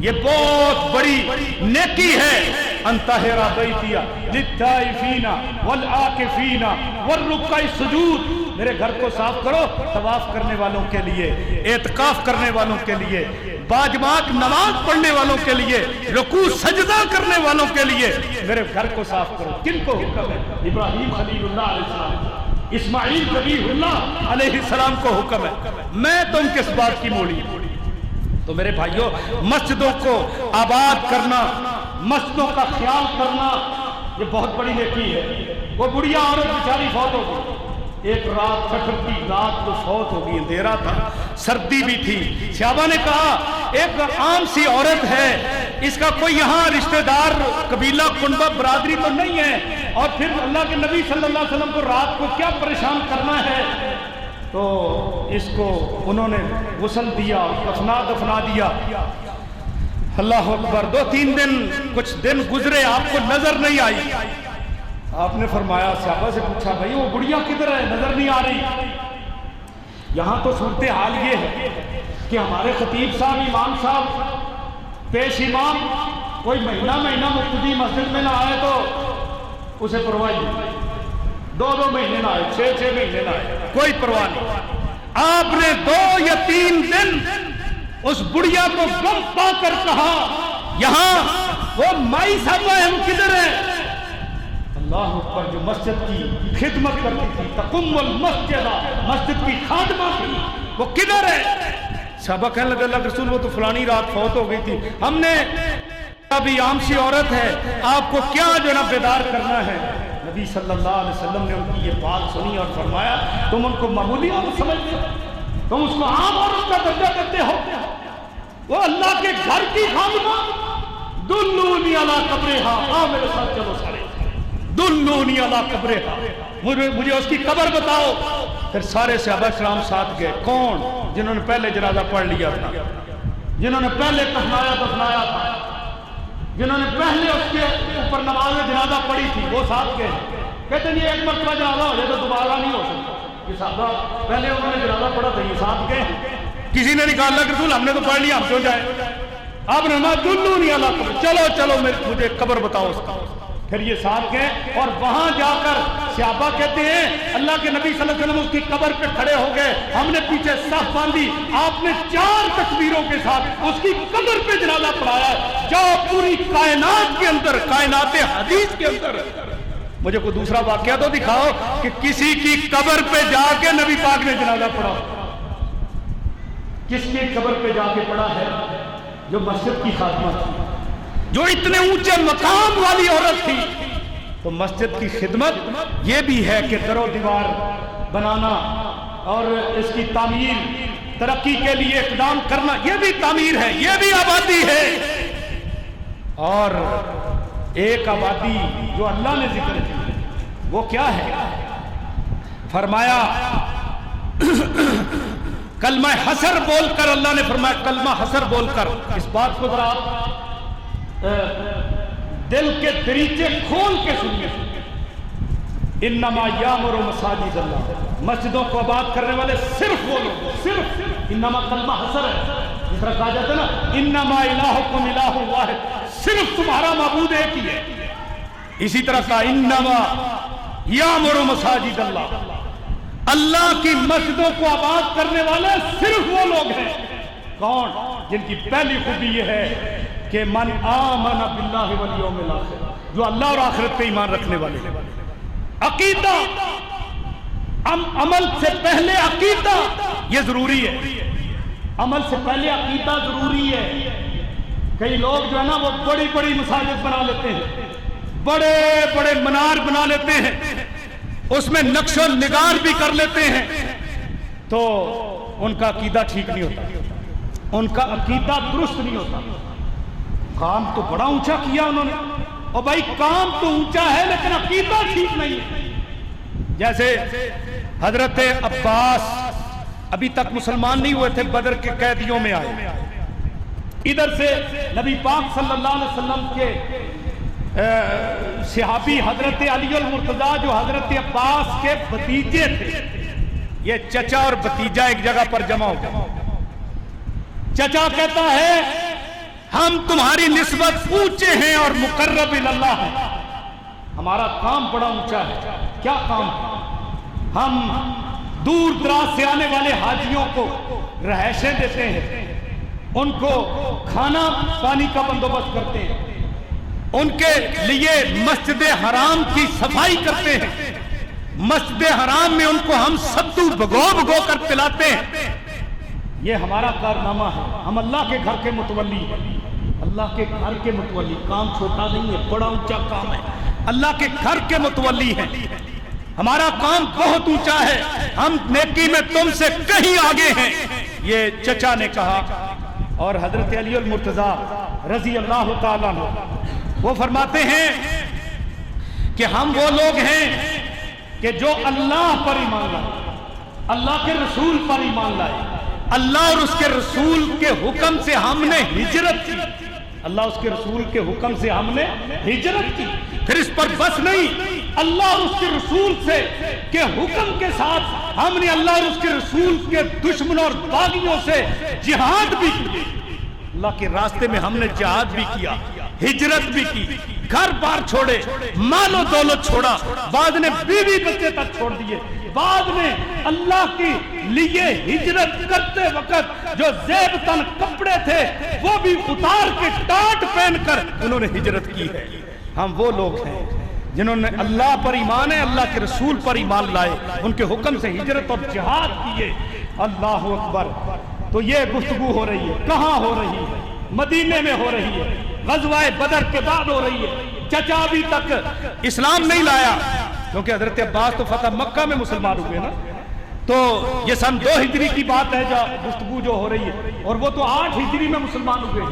یہ بہت بڑی نیکی ہے. انتہرا بیتیا للطائفین والعاکفین والرکع السجود, میرے گھر کو صاف کرو طواف کرنے والوں کے لیے, اعتکاف کرنے والوں کے لیے, باجماعت نماز پڑھنے والوں کے لیے, رکوع سجدہ کرنے والوں کے لیے میرے گھر کو صاف کرو. کن کو حکم ہے؟ ابراہیم خلیل اللہ علیہ السلام. اسماعیل ذبیح اللہ علیہ السلام کو حکم ہے، میں تم کس بات کی موڑی؟ تو میرے بھائیوں، مسجدوں کو آباد کرنا، مسجدوں کا خیال کرنا، یہ بہت بڑی نیکی ہے۔ وہ بڑھیا عورت بیچاری فوت ہو گئی، ایک رات ٹھٹھر کی رات تو فوت ہو گئی، اندھیرا تھا، سردی بھی تھی۔ صحابہ نے کہا ایک عام سی عورت ہے، اس کا کوئی یہاں رشتہ دار، قبیلہ، کنبہ، برادری تو نہیں ہے، اور پھر اللہ کے نبی صلی اللہ علیہ وسلم کو رات کو کیا پریشان کرنا ہے؟ تو اس کو انہوں نے غسل دیا، دفنا دیا۔ اللہ اکبر۔ 2-3 دن، کچھ دن گزرے، آپ کو نظر نہیں آئی۔ آپ نے فرمایا، صحابہ سے پوچھا بھائی وہ بڑھیا کدھر ہے، نظر نہیں آ رہی؟ یہاں تو صورتحال یہ ہے کہ ہمارے خطیب صاحب، امام صاحب، پیش امام کوئی مہینہ مقتدی مسجد میں نہ آئے تو اسے پرواہ نہیں، 2 مہینے نہ آئے، 6 مہینے نہ آئے، کوئی پرواہ نہیں۔ آپ نے 2 یا 3 دن اس بڑھیا کو غم پا کر کہا، یہاں وہ مائی صاحب ہم کدھر ہیں؟ اللہ اکبر۔ جو مسجد کی خدمت کرتی تھی، تقم المسجد، مسجد کی خادمہ تھی، وہ کدھر ہے؟ صحابہ کہنے لگے اللہ کے رسول وہ تو فلانی رات فوت ہو گئی تھی، ہم نے ابھی عام سی عورت ہے، آپ کو کیا جو نا بیدار کرنا ہے؟ نبی صلی اللہ علیہ وسلم نے ان کی یہ بات سنی اور فرمایا تم ان کو معمولی عورت سمجھتے ہو، تم اس کو عام عورت کا درجہ دیتے ہو؟ وہ اللہ کے گھر کی خادمہ، دلونی علی قبرہا، میرے ساتھ چلو سارے، دلونی علی قبرہا، مجھے اس کی قبر بتاؤ۔ پھر سارے صحابہ کرام ساتھ گئے۔ کون؟ جنہوں نے پہلے جنازہ پڑھ لیا تھا، جنہوں نے پہلے کفنایا دفنایا تھا، جنہوں نے پہلے اس کے اوپر نماز جنازہ پڑھی تھی، وہ ساتھ گئے۔ کہتے ہیں یہ ایک مرتبہ جنازہ ہو جائے تو دوبارہ نہیں ہو سکتا، یہ صحابہ پہلے انہوں نے جنازہ پڑھا تھا، یہ ساتھ گئے۔ کسی نے نہیں کہا اللہ کے رسول ہم نے تو پڑھ لیا، ہم کیوں جائیں؟ آپ نے فرمایا دلونی علی قبر، چلو مجھے قبر بتاؤ اس کا۔ پھر یہ ساتھ گئے اور وہاں جا کر صحابہ کہتے ہیں اللہ کے نبی صلی اللہ علیہ وسلم اس کی قبر پہ کھڑے ہو گئے، ہم نے پیچھے صف باندھی، آپ نے 4 تکبیروں کے ساتھ اس کی قبر پہ جنازہ پڑھایا۔ جاؤ پوری کائنات کے اندر، کائنات حدیث کے اندر مجھے کوئی دوسرا واقعہ تو دکھاؤ کہ کسی کی قبر پہ جا کے نبی پاک نے جنازہ پڑھا۔ کس کی قبر پہ جا کے پڑھا ہے؟ جو مسجد کی خادمہ تھی، جو اتنے اونچے مقام والی عورت تھی۔ تو مسجد کی خدمت یہ بھی ہے کہ در و دیوار بنانا اور اس کی تعمیر، ترقی کے لیے اقدام کرنا، یہ بھی تعمیر ہے، یہ بھی آبادی ہے۔ اور ایک آبادی جو اللہ نے ذکر کی وہ کیا ہے؟ فرمایا کلمہ حسر بول کر، اللہ نے فرمایا کلمہ حسر بول کر، اس بات کو ذرا دل کے دریچے کھول کے سنیے، انما یامر مساجد اللہ، مسجدوں کو آباد کرنے والے صرف وہ لوگ، صرف انما کلمہ حسر ہے، جس طرح کہا جاتا ہے نا انما الہکم الہ واحد، صرف تمہارا معبود ایک ہی ہے، اسی طرح کہا انما یامر مساجد اللہ، اللہ کی مسجدوں کو آباد کرنے والے صرف وہ لوگ ہیں۔ کون؟ جن کی پہلی خوبی یہ ہے کہ من آمن باللہ والیوم الاخر، جو اللہ اور آخرت پہ ایمان رکھنے والے ہیں۔ عقیدہ، عمل سے پہلے عقیدہ یہ ضروری ہے، عمل سے پہلے عقیدہ ضروری ہے۔ کئی لوگ جو ہے نا وہ بڑی بڑی مساجد بنا لیتے ہیں، بڑے بڑے منار بنا لیتے ہیں، اس میں نقش و نگار بھی کر لیتے ہیں، تو ان کا عقیدہ ٹھیک نہیں ہوتا، ان کا عقیدہ درست نہیں ہوتا۔ کام تو بڑا اونچا کیا انہوں نے، اور بھائی کام تو اونچا ہے لیکن عقیدہ ٹھیک نہیں ہے۔ جیسے حضرت عباس ابھی تک مسلمان نہیں ہوئے تھے، بدر کے قیدیوں میں آئے، ادھر سے نبی پاک صلی اللہ علیہ وسلم کے صحابی حضرت علی المرتضیٰ جو حضرت عباس کے بھتیجے تھے، یہ چچا اور بھتیجا ایک جگہ پر جمع ہو گئے۔ چچا کہتا ہے ہم تمہاری نسبت اونچے ہیں اور مقرب اللہ ہیں، ہمارا کام بڑا اونچا ہے۔ کیا کام ہے؟ ہم دور دراز سے آنے والے حاجیوں کو رہائشیں دیتے ہیں، ان کو کھانا پانی کا بندوبست کرتے ہیں، ان کے لیے مسجد حرام کی صفائی کرتے ہیں، مسجد حرام میں ان کو ہم ستو بھگو بھگو کر پلاتے ہیں. یہ ہمارا کارنامہ ہے. ہم اللہ کے گھر کے متولی ہیں. اللہ کے گھر کے متولی. کام چھوٹا نہیں ہے, بڑا اونچا کام ہے. اللہ کے گھر کے متولی ہیں. ہمارا کام بہت اونچا ہے. ہم نیکی میں تم سے کہیں آگے ہیں. یہ چچا نے کہا. اور حضرت علی المرتضیٰ رضی اللہ تعالیٰ عنہ وہ فرماتے ہیں کہ ہم وہ لوگ ہیں کہ جو اللہ پر ایمان لائے, اللہ کے رسول پر ایمان لائے. اللہ اور اس کے رسول کے حکم سے ہم نے ہجرت کی. اللہ اس کے رسول کے حکم سے ہم نے ہجرت کی. پھر اس پر بس نہیں, اللہ اور اس کے رسول سے کے حکم کے ساتھ ہم نے اللہ اور اس کے رسول کے دشمنوں اور باغیوں سے جہاد بھی کی. اللہ کے راستے میں ہم نے جہاد بھی کیا, ہجرت بھی کی, گھر بار چھوڑے, مال و دولت چھوڑا, بعد نے بیوی بچے تک چھوڑ دیے. بعد میں اللہ کے لیے ہجرت کرتے وقت جو زیب تن کپڑے تھے وہ بھی اتار کے ٹاٹ پہن کر انہوں نے ہجرت کی ہے. ہم وہ لوگ ہیں جنہوں نے اللہ پر ایمان ہے, اللہ کے رسول پر ایمان لائے, ان کے حکم سے ہجرت اور جہاد کیے. اللہ اکبر. تو یہ گفتگو ہو رہی ہے. کہاں ہو رہی ہے؟ مدینے میں ہو رہی ہے. غزوہ بدر کے بعد ہو رہی ہے. چچا ابھی تک اسلام نہیں لایا, کیونکہ حضرت عباس تو فتح مکہ میں مسلمان ہوئے نا. تو یہ سن 2 ہجری کی بات ہے جو گفتگو جو ہو رہی ہے, اور وہ تو 8 ہجری میں مسلمان ہوئے.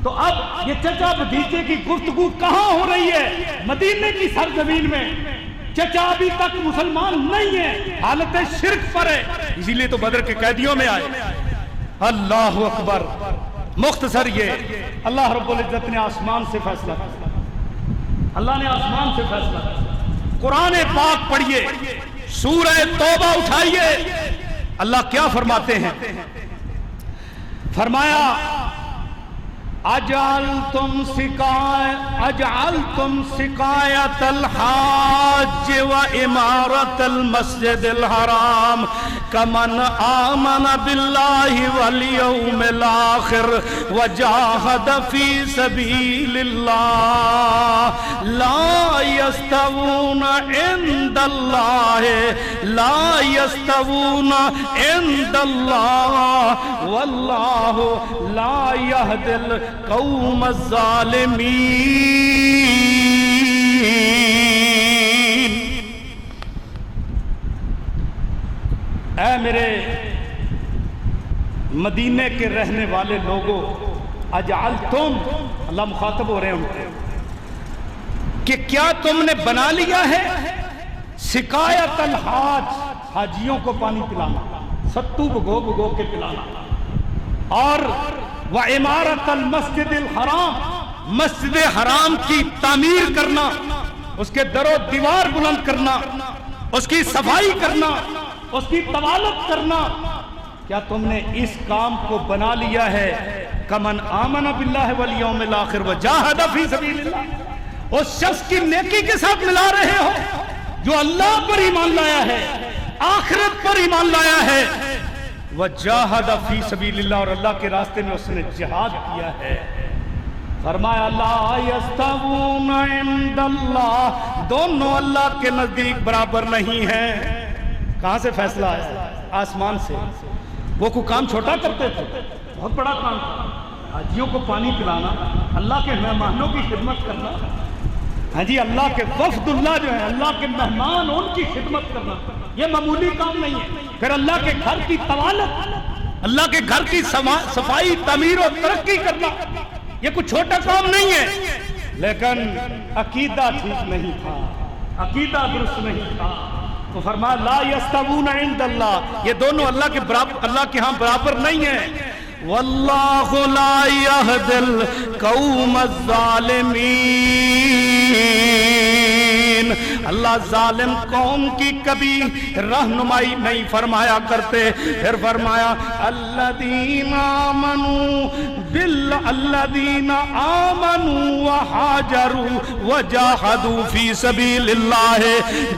تو اب یہ چچا بھتیجے کی گفتگو کہاں ہو رہی ہے؟ مدینے کی سرزمین میں. چچا ابھی تک مسلمان نہیں ہے, حالت شرک پر ہے, اسی لیے تو بدر کے قیدیوں میں آئے. اللہ اکبر. مختصر یہ اللہ رب العزت نے آسمان سے فیصلہ کیا. اللہ نے آسمان سے فیصلہ کیا. قرآن پاک پڑھیے, سورہ توبہ اٹھائیے. اللہ کیا فرماتے ہیں؟ فرمایا اجعلتم سقایت الحاج و امارت المسجد الحرام کمن آمن باللہ والیوم الاخر وجاہد فی سبیل اللہ لا یستوون عند اللہ واللہ لا یہدی القوم الظالمین. اے میرے مدینے کے رہنے والے لوگوں, اجعلتم, اللہ مخاطب ہو رہے ہیں ان کو, کہ کیا تم نے بنا لیا ہے سقایت الحاج, حاجیوں کو پانی پلانا, ستو بھگو بھگو کے پلانا, اور وعمارت المسجد الحرام, مسجد حرام کی تعمیر کرنا, اس کے در و دیوار بلند کرنا, اس کی صفائی کرنا, اس کی طوالت کرنا. کیا تم نے اس کام کو بنا لیا ہے کمن آمن باللہ والیوم الاخر وجاہد فی سبیل اللہ, اس شخص کی نیکی کے ساتھ ملا رہے ہو جو اللہ پر ایمان لایا ہے, آخرت پر ایمان لایا ہے, وجاہد فی سبیل اللہ, اور اللہ کے راستے میں اس نے جہاد کیا ہے. فرمایا لا یستوون عند اللہ, دونوں اللہ کے نزدیک برابر نہیں ہیں. کہاں سے فیصلہ ہے؟ آسمان سے. وہ کوئی کام چھوٹا کرتے تھے, بہت بڑا کام تھا. حاجیوں کو پانی پلانا, اللہ کے مہمانوں کی خدمت کرنا, ہاں جی, اللہ کے وفد اللہ جو ہے, اللہ کے مہمان, ان کی خدمت کرنا, یہ معمولی کام نہیں ہے. پھر اللہ کے گھر کی طوالت, اللہ کے گھر کی صفائی, تعمیر و ترقی کرنا, یہ کوئی چھوٹا کام نہیں ہے. لیکن عقیدہ ٹھیک نہیں تھا, عقیدہ درست نہیں تھا. تو فرمایا لا یستوون عند اللہ, یہ دونوں اللہ کے برابر, اللہ کے ہاں برابر نہیں ہیں. واللہ لا یہدی القوم الظالمین, اللہ ظالم قوم کی کبھی رہنمائی نہیں فرمایا کرتے. پھر فرمایا الذین آمنوا وحاجروا وجاہدوا فی سبیل اللہ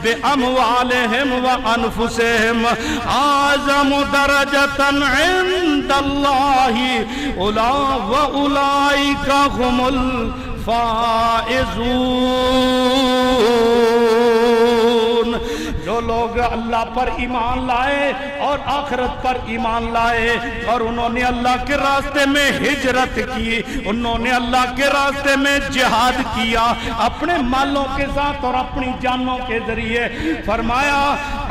باموالہم وانفسہم اعظم درجۃ عند اللہ وَأُولَئِكَ هُمُ الْفَائِزُونَ. جو جو لوگ اللہ پر ایمان لائے اور آخرت پر ایمان لائے اور انہوں نے اللہ کے راستے میں ہجرت کی، انہوں نے اللہ کے راستے میں جہاد کیا اپنے مالوں کے ساتھ اور اپنی جانوں کے ذریعے، فرمایا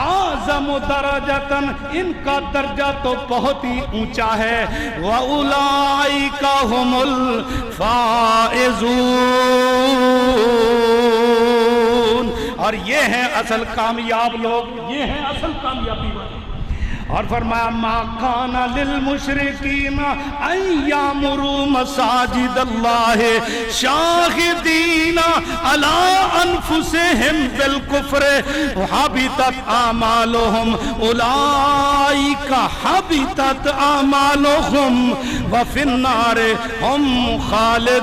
اعظم درجتاً، ان کا درجہ تو بہت ہی اونچا ہے، وَأُولَئِكَ هُمُ الْفَائِزُونَ، اور یہ ہیں اصل کامیاب لوگ، یہ ہیں اصل کامیابی والے۔ اور فرمایا ما کان للمشرکین ان یامروا مساجد اللہ شاہدین علی انفسہم بالکفر حبطت اعمالہم اولئک حبطت اعمالہم وفی النار ہم خالدون۔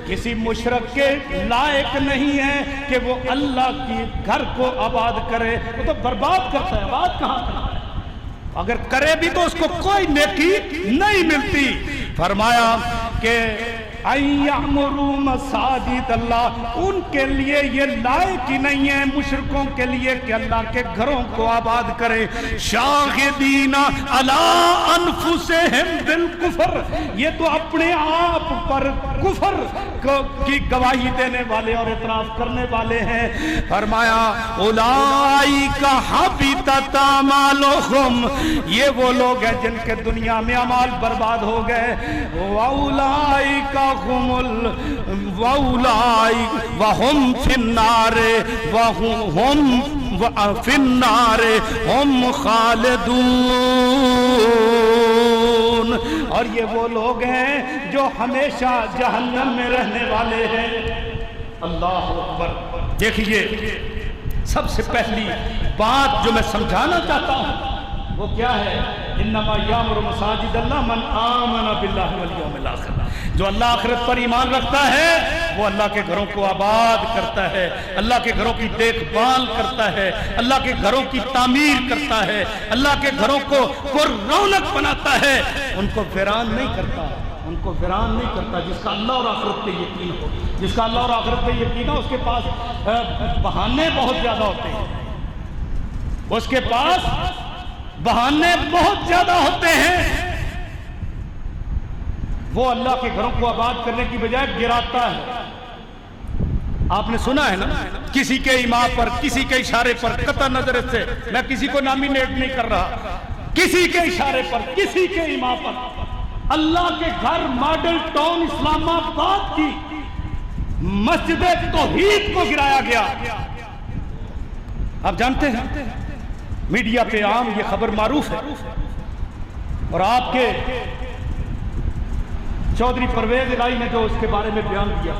کسی مشرک کے لائق نہیں ہے کہ وہ اللہ کی گھر کو آباد کرے، وہ تو برباد کرتا ہے، آباد کہاں کرتا ہے، اگر کرے بھی تو اس کو کوئی نیکی نہیں ملتی۔ فرمایا کہ اَيَعْمُرُوا مَسَاجِدَ اللَّهِ، ان کے لیے یہ لائق ہی نہیں ہے مشرکوں کے لیے کہ اللہ کے گھروں کو آباد کرے، شاہدین علی انفسہم بالکفر، یہ تو اپنے آپ پر کفر کی گواہی دینے والے اور اعتراف کرنے والے ہیں۔ فرمایا اولئک حبطت اعمالہم، یہ وہ لوگ ہیں جن کے دنیا میں اعمال برباد ہو گئے، واولئک وَهُمْ فِي النَّارِ هُمْ خَالِدُونَ، اور یہ وہ لوگ ہیں جو ہمیشہ جہنم میں رہنے والے ہیں۔ اللہ اکبر۔ دیکھیے سب سے پہلی بات جو میں سمجھانا چاہتا ہوں وہ کیا ہے؟ انما یامر مساجد اللہ من آمن باللہ والیوم الآخر، جو اللہ آخرت پر ایمان رکھتا ہے وہ اللہ کے گھروں کو آباد کرتا ہے، اللہ کے گھروں کی دیکھ بھال کرتا ہے، اللہ کے گھروں کی تعمیر کرتا ہے، اللہ کے گھروں کو پر رونق بناتا ہے، ان کو ویران نہیں کرتا، ان کو ویران نہیں کرتا۔ جس کا اللہ اور آخرت پہ یقین ہو، جس کا اللہ اور آخرت پہ یقین ہو، اس کے پاس بہانے بہت زیادہ ہوتے ہیں، اس کے پاس بہانے بہت زیادہ ہوتے ہیں، وہ اللہ کے گھروں کو آباد کرنے کی بجائے گراتا ہے۔ آپ نے سنا ہے نا، کسی کے ایما پر، کسی کے اشارے پر، قطع نظر سے میں کسی کو نامینیٹ نہیں کر رہا، کسی کے اشارے پر، کسی کے ایما پر اللہ کے گھر ماڈل ٹاؤن اسلام آباد کی مسجد توحید کو گرایا گیا۔ آپ جانتے ہیں میڈیا پہ عام یہ خبر معروف ہے، اور آپ کے چودھری پرویز الہی نے جو اس کے بارے میں بیان کیا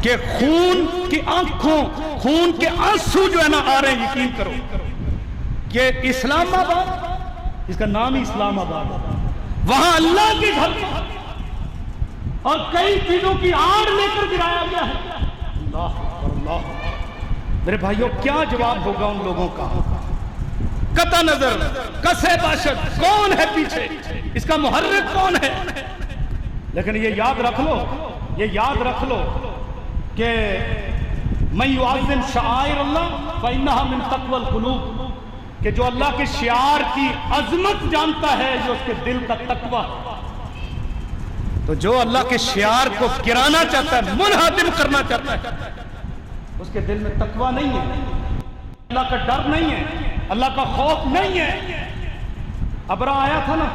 کہ خون کی آنکھوں، خون کے آنسو جو ہے نا آ رہے ہیں، یقین کرو کہ اسلام آباد، اس کا نام ہی اسلام آباد، وہاں اللہ کے گھر اور کئی چیزوں کی آڑ لے کر گرایا گیا ہے۔ اللہ اللہ، میرے بھائیوں کیا جواب ہوگا ان لوگوں کا؟ قطع نظر، کسے باشد، کون ہے پیچھے، اس کا محرک کون ہے؟ لیکن یہ یاد رکھ لو، یہ یاد رکھ لو کہ من یعظم شعائر اللہ فإنها من تقوی القلوب، کہ جو اللہ کے شعار کی عظمت جانتا ہے جو اس کے دل کا تقوی، تو جو اللہ کے شعار کو گرانا چاہتا ہے، منہدم کرنا چاہتا ہے، اس کے دل میں تقوی نہیں ہے، اللہ کا ڈر نہیں ہے، اللہ کا خوف نہیں ہے۔ ابرا آیا تھا نا،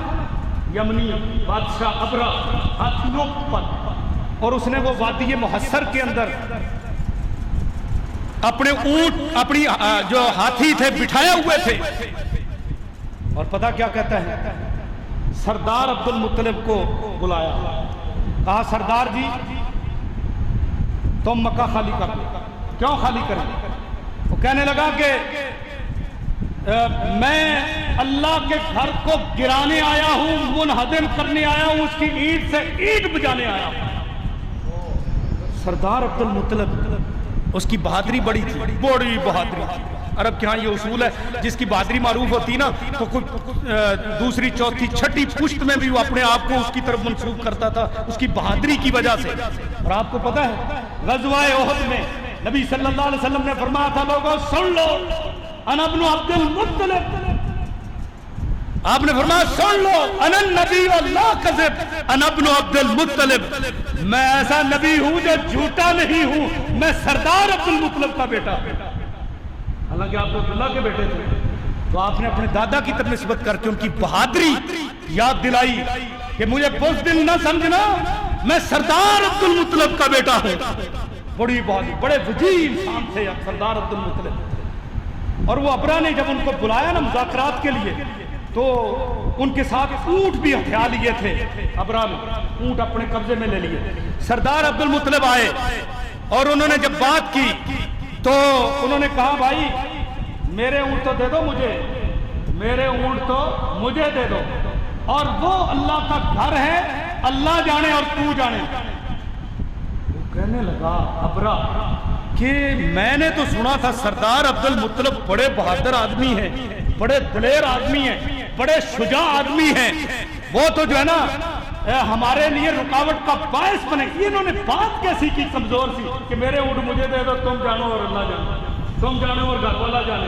یمنی بادشاہ ابرا، ہاتھیوں پر، اور اس نے وہ وادی محصر کے اندر اپنے اونٹ، اپنی جو ہاتھی تھے بٹھائے ہوئے تھے، اور پتہ کیا کہتا ہے؟ سردار عبد المطلب کو بلایا، کہا سردار جی تم مکہ خالی کر لو۔ کیوں خالی کریں؟ وہ کہنے لگا کہ میں اللہ کے گھر کو گرانے آیا ہوں، منہدم کرنے آیا ہوں، اس کی اینٹ سے اینٹ بجانے آیا ہوں۔ سردار عبد المطلب، اس کی بہادری بڑی تھی، بڑی بہادری، عرب کے ہاں یہ اصول ہے، جس کی بہادری معروف ہوتی نا تو کوئی دوسری چوتھی چھٹی پشت میں بھی وہ اپنے آپ کو اس کی طرف منسوب کرتا تھا اس کی بہادری کی وجہ سے۔ اور آپ کو پتہ ہے غزوہ احد میں نبی صلی اللہ علیہ وسلم نے فرمایا تھا لوگوں سن لو انا ابن عبد المطلب، آپ نے فرمایا سن لو انا النبی لا کذب انا ابن عبد المطلب، میں ایسا نبی ہوں جو جھوٹا نہیں ہوں، میں سردار عبد المطلب کا بیٹا۔ حالانکہ آپ عبداللہ کے بیٹے تھے، تو آپ نے اپنے دادا کی طرف نسبت کر کے ان کی بہادری یاد دلائی کہ مجھے بزدل نہ سمجھنا، میں سردار عبد المطلب کا بیٹا ہوں۔ بڑی بہادری، بڑے وجیح انسان تھے سردار عبد المطلب۔ اور وہ ابرا نے جب ان کو بلایا نا مذاکرات کے لیے تو ان کے ساتھ اونٹ بھی ہتھیار لیے تھے، ابرا نے اونٹ اپنے قبضے میں لے لیے۔ سردار عبد المطلب آئے اور انہوں نے جب بات کی تو انہوں نے کہا بھائی میرے اونٹ تو دے دو مجھے، میرے اونٹ تو مجھے دے دو، اور وہ اللہ کا گھر ہے، اللہ جانے اور تو جانے۔ وہ کہنے لگا ابرا کہ میں نے تو سنا تھا سردار عبد المطلب بڑے بہادر آدمی ہیں، بڑے دلیر آدمی ہیں، بڑے شجاع آدمی ہیں، وہ تو جو ہے نا ہمارے لیے رکاوٹ کا باعث بنے۔ انہوں نے بات کیسی کی کمزور سی کہ میرے اونٹ مجھے دے دو، تم جانو اور اللہ جانے، تم جانو اور گھر والا جانے۔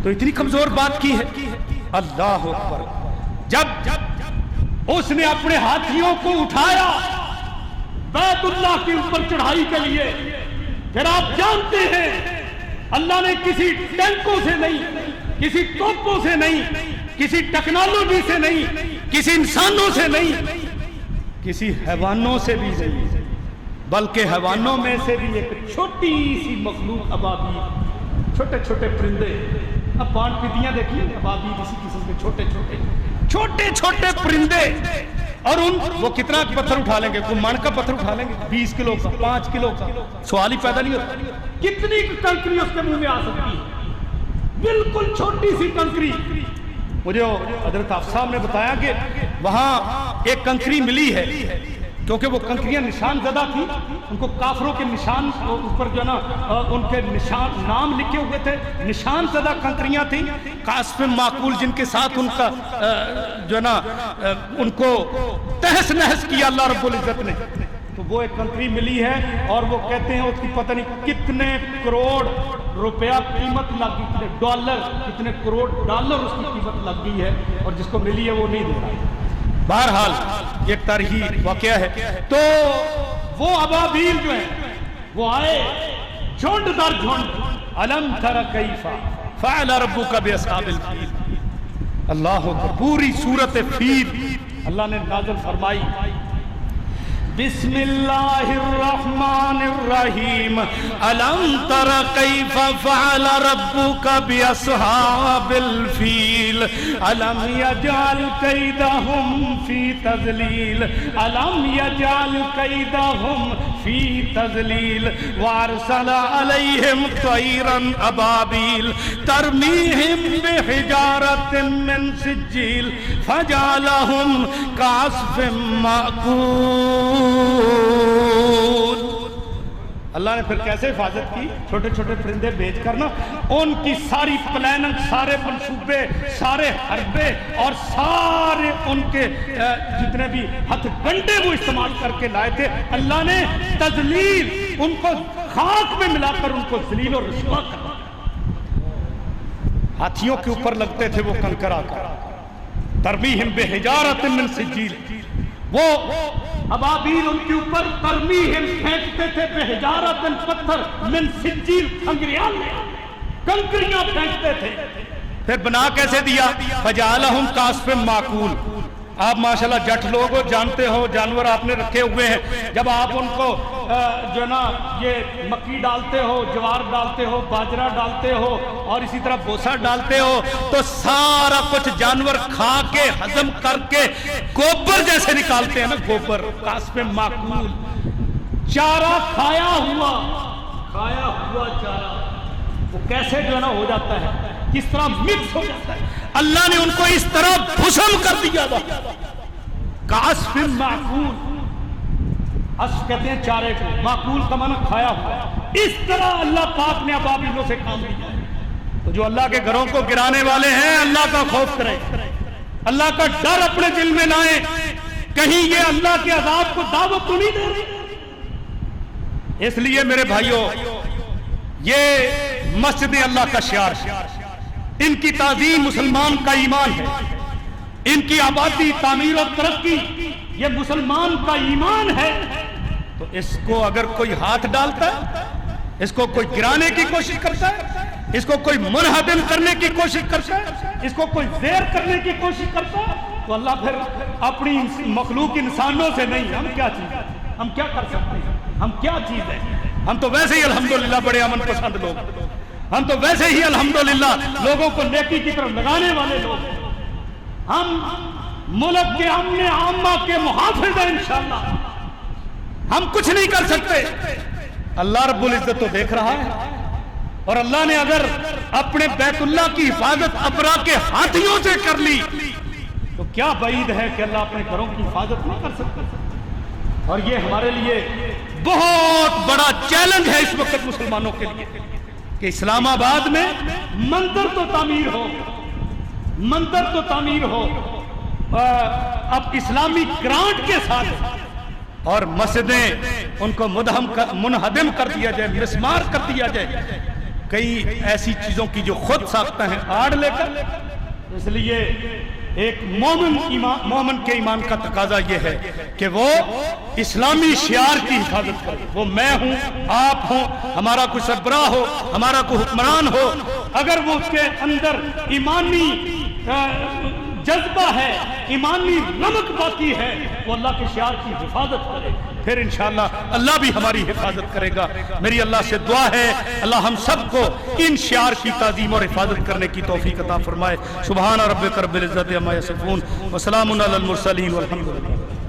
تو اتنی کمزور بات کی ہے۔ اللہ اکبر۔ جب اس نے اپنے ہاتھیوں کو اٹھایا بیت اللہ کے اوپر چڑھائی کے لیے، پھر آپ جانتے ہیں اللہ نے کسی ٹینکوں سے نہیں، کسی توپوں سے نہیں، کسی ٹیکنالوجی سے نہیں، کسی انسانوں سے نہیں، کسی حیوانوں سے بھی نہیں، بلکہ حیوانوں میں سے بھی ایک چھوٹی سی مخلوق ابابیل، چھوٹے چھوٹے پرندے، اب پان پیتیاں دیکھیے ابابیل اسی قسم کے چھوٹے چھوٹے پرندے، اور وہ کتنا پتھر اٹھا لیں گے؟ کوئی من کا پتھر اٹھا لیں گے 20 کلو کا، 5 کلو کا، سوال ہی پیدا نہیں ہوتا۔ کتنی کنکری اس کے منہ میں آ سکتی ہے؟ بالکل چھوٹی سی کنکری۔ مجھے حضرت حافظ صاحب نے بتایا کہ وہاں ایک کنکری ملی ہے، کیونکہ وہ کنکریاں نشان زدہ تھی، ان کو کافروں کے نشان اوپر جو نا ان کے نشان نام لکھے ہوئے تھے، نشان زدہ کنکریاں تھیں، قاسف معقول جن کے ساتھ ان کا جو نا ان کو تہس نہس کیا اللہ رب العزت نے۔ تو وہ ایک کنکری ملی ہے اور وہ کہتے ہیں اس کی پتہ نہیں کتنے کروڑ روپیہ قیمت لگ گئی، کتنے ڈالر، کتنے کروڑ ڈالر اس کی قیمت لگ گئی ہے، اور جس کو ملی ہے وہ نہیں دے رہا۔ بہرحال ایک تاریخی واقعہ ہے۔ تو وہ ابابیل جو ہیں وہ آئے جھنڈ در جھنڈ، الم تر کیف فعل ربک باصحاب الفیل۔ اللہ اکبر۔ پوری سورۃ فیل اللہ نے نازل فرمائی۔ بسم اللہ الرحمن الرحیم، الم تر کیف فعل ربک باصحاب الفیل، الم یجعل کیدہم فی تضلیل، الم یجعل کیدہم فی تضلیل، وارسل علیہم طیرا ابابیل ترمیہم بحجارۃ من سجیل فجعلہم کعصف مأکول۔ اللہ نے پھر کیسے حفاظت کی؟ چھوٹے چھوٹے پرندے بھیج کر نا ان کی ساری پلاننگ، سارے منصوبے، سارے حربے اور سارے ان کے جتنے بھی ہتھ گنڈے وہ استعمال کر کے لائے تھے، اللہ نے تذلیل ان کو خاک میں ملا کر ان کو ذلیل اور رسوا کر، ہاتھیوں کے اوپر لگتے تھے وہ کنکر آ کر، ترمیہم بحجارۃ من سجیل، وہ ابابیل ان کے اوپر ترمیہم پھینکتے تھے بحجارۃ پتھر من سجیل، کنکریاں کنکریاں پھینکتے تھے۔ پھر بنا کیسے دیا؟ فجعلہم کعصف مأکول۔ آپ ماشاءاللہ جٹ لوگ ہو، جانتے ہو جانور آپ نے رکھے ہوئے ہیں، جب آپ ان کو جو نا یہ مکی ڈالتے ہو، جوار ڈالتے ہو، باجرہ ڈالتے ہو اور اسی طرح بوسا ڈالتے ہو تو سارا کچھ جانور کھا کے ہضم کر کے گوبر جیسے نکالتے ہیں نا، گوبر، کعصف مأکول، چارہ کھایا ہوا چارہ وہ کیسے جو ہے نا ہو جاتا ہے، کس طرح مکس ہو جاتا ہے، اللہ نے ان کو اس طرح بھسم کر دیا تھا۔ کعصف مأکول، عصف کہتے ہیں چارے کو، معقول کا معنی کھایا ہوا، اس طرح اللہ پاک نے ابابیلوں سے کام لیا ہے۔ تو جو اللہ کے گھروں کو گرانے والے ہیں اللہ کا خوف کریں، اللہ کا ڈر اپنے دل میں لائیں، کہیں یہ اللہ کے عذاب کو دعوت تو نہیں دے رہے۔ اس لیے میرے بھائیوں، یہ مسجد اللہ کا شعار ہے، ان کی تعظیم مسلمان کا ایمان ہے، ان کی آبادی، تعمیر و ترقی یہ مسلمان کا ایمان ہے۔ تو اس کو اگر کوئی ہاتھ ڈالتا ہے، اس کو کوئی گرانے کی کوشش کرتا ہے، اس کو کوئی منہدم کرنے کی کوشش کرتا ہے، اس کو کوئی زیر کرنے کی کوشش کرتا ہے، تو اللہ پھر اپنی مخلوق انسانوں سے نہیں، ہم کیا چیز ہے، ہم کیا کر سکتے ہیں، ہم کیا چیز ہے؟ ہم تو ویسے ہی الحمدللہ بڑے امن پسند لوگ، ہم تو ویسے ہی الحمدللہ لوگوں کو نیکی کی طرف لگانے والے لوگ، ہم ملک کے امن عامہ کے محافظ ہیں انشاءاللہ۔ ہم کچھ نہیں کر سکتے، اللہ رب العزت تو دیکھ رہا ہے، اور اللہ نے اگر اپنے بیت اللہ کی حفاظت ابرا کے ہاتھیوں سے کر لی تو کیا بعید ہے کہ اللہ اپنے گھروں کی حفاظت نہ کر سکتا۔ اور یہ ہمارے لیے بہت بڑا چیلنج ہے اس وقت مسلمانوں کے لیے کہ اسلام آباد میں مندر تو تعمیر ہو، مندر تو تعمیر ہو، اب اسلامی گرانٹ کے ساتھ، اور مسجدیں ان کو منہدم کر دیا جائے، مسمار کر دیا جائے، کئی ایسی چیزوں کی جو خود ساختہ ہیں آڑ لے کر۔ اس لیے ایک مومن کے ایمان کا تقاضا یہ ہے کہ وہ اسلامی شعار کی حفاظت کرے۔ وہ میں ہوں، آپ ہوں، ہمارا کوئی سربراہ ہو، ہمارا کوئی حکمران ہو، اگر وہ اس کے اندر ایمانی جذبہ ہے، ایمانی نمک باقی ہے، وہ اللہ کے شعار کی حفاظت کرے، پھر انشاءاللہ اللہ بھی ہماری حفاظت کرے گا۔ میری اللہ سے دعا ہے اللہ ہم سب کو ان شعار کی تعظیم اور حفاظت کرنے کی توفیق عطا فرمائے۔ سبحان ربک رب العزت عما یصفون وسلام علی المرسلین والحمد للہ۔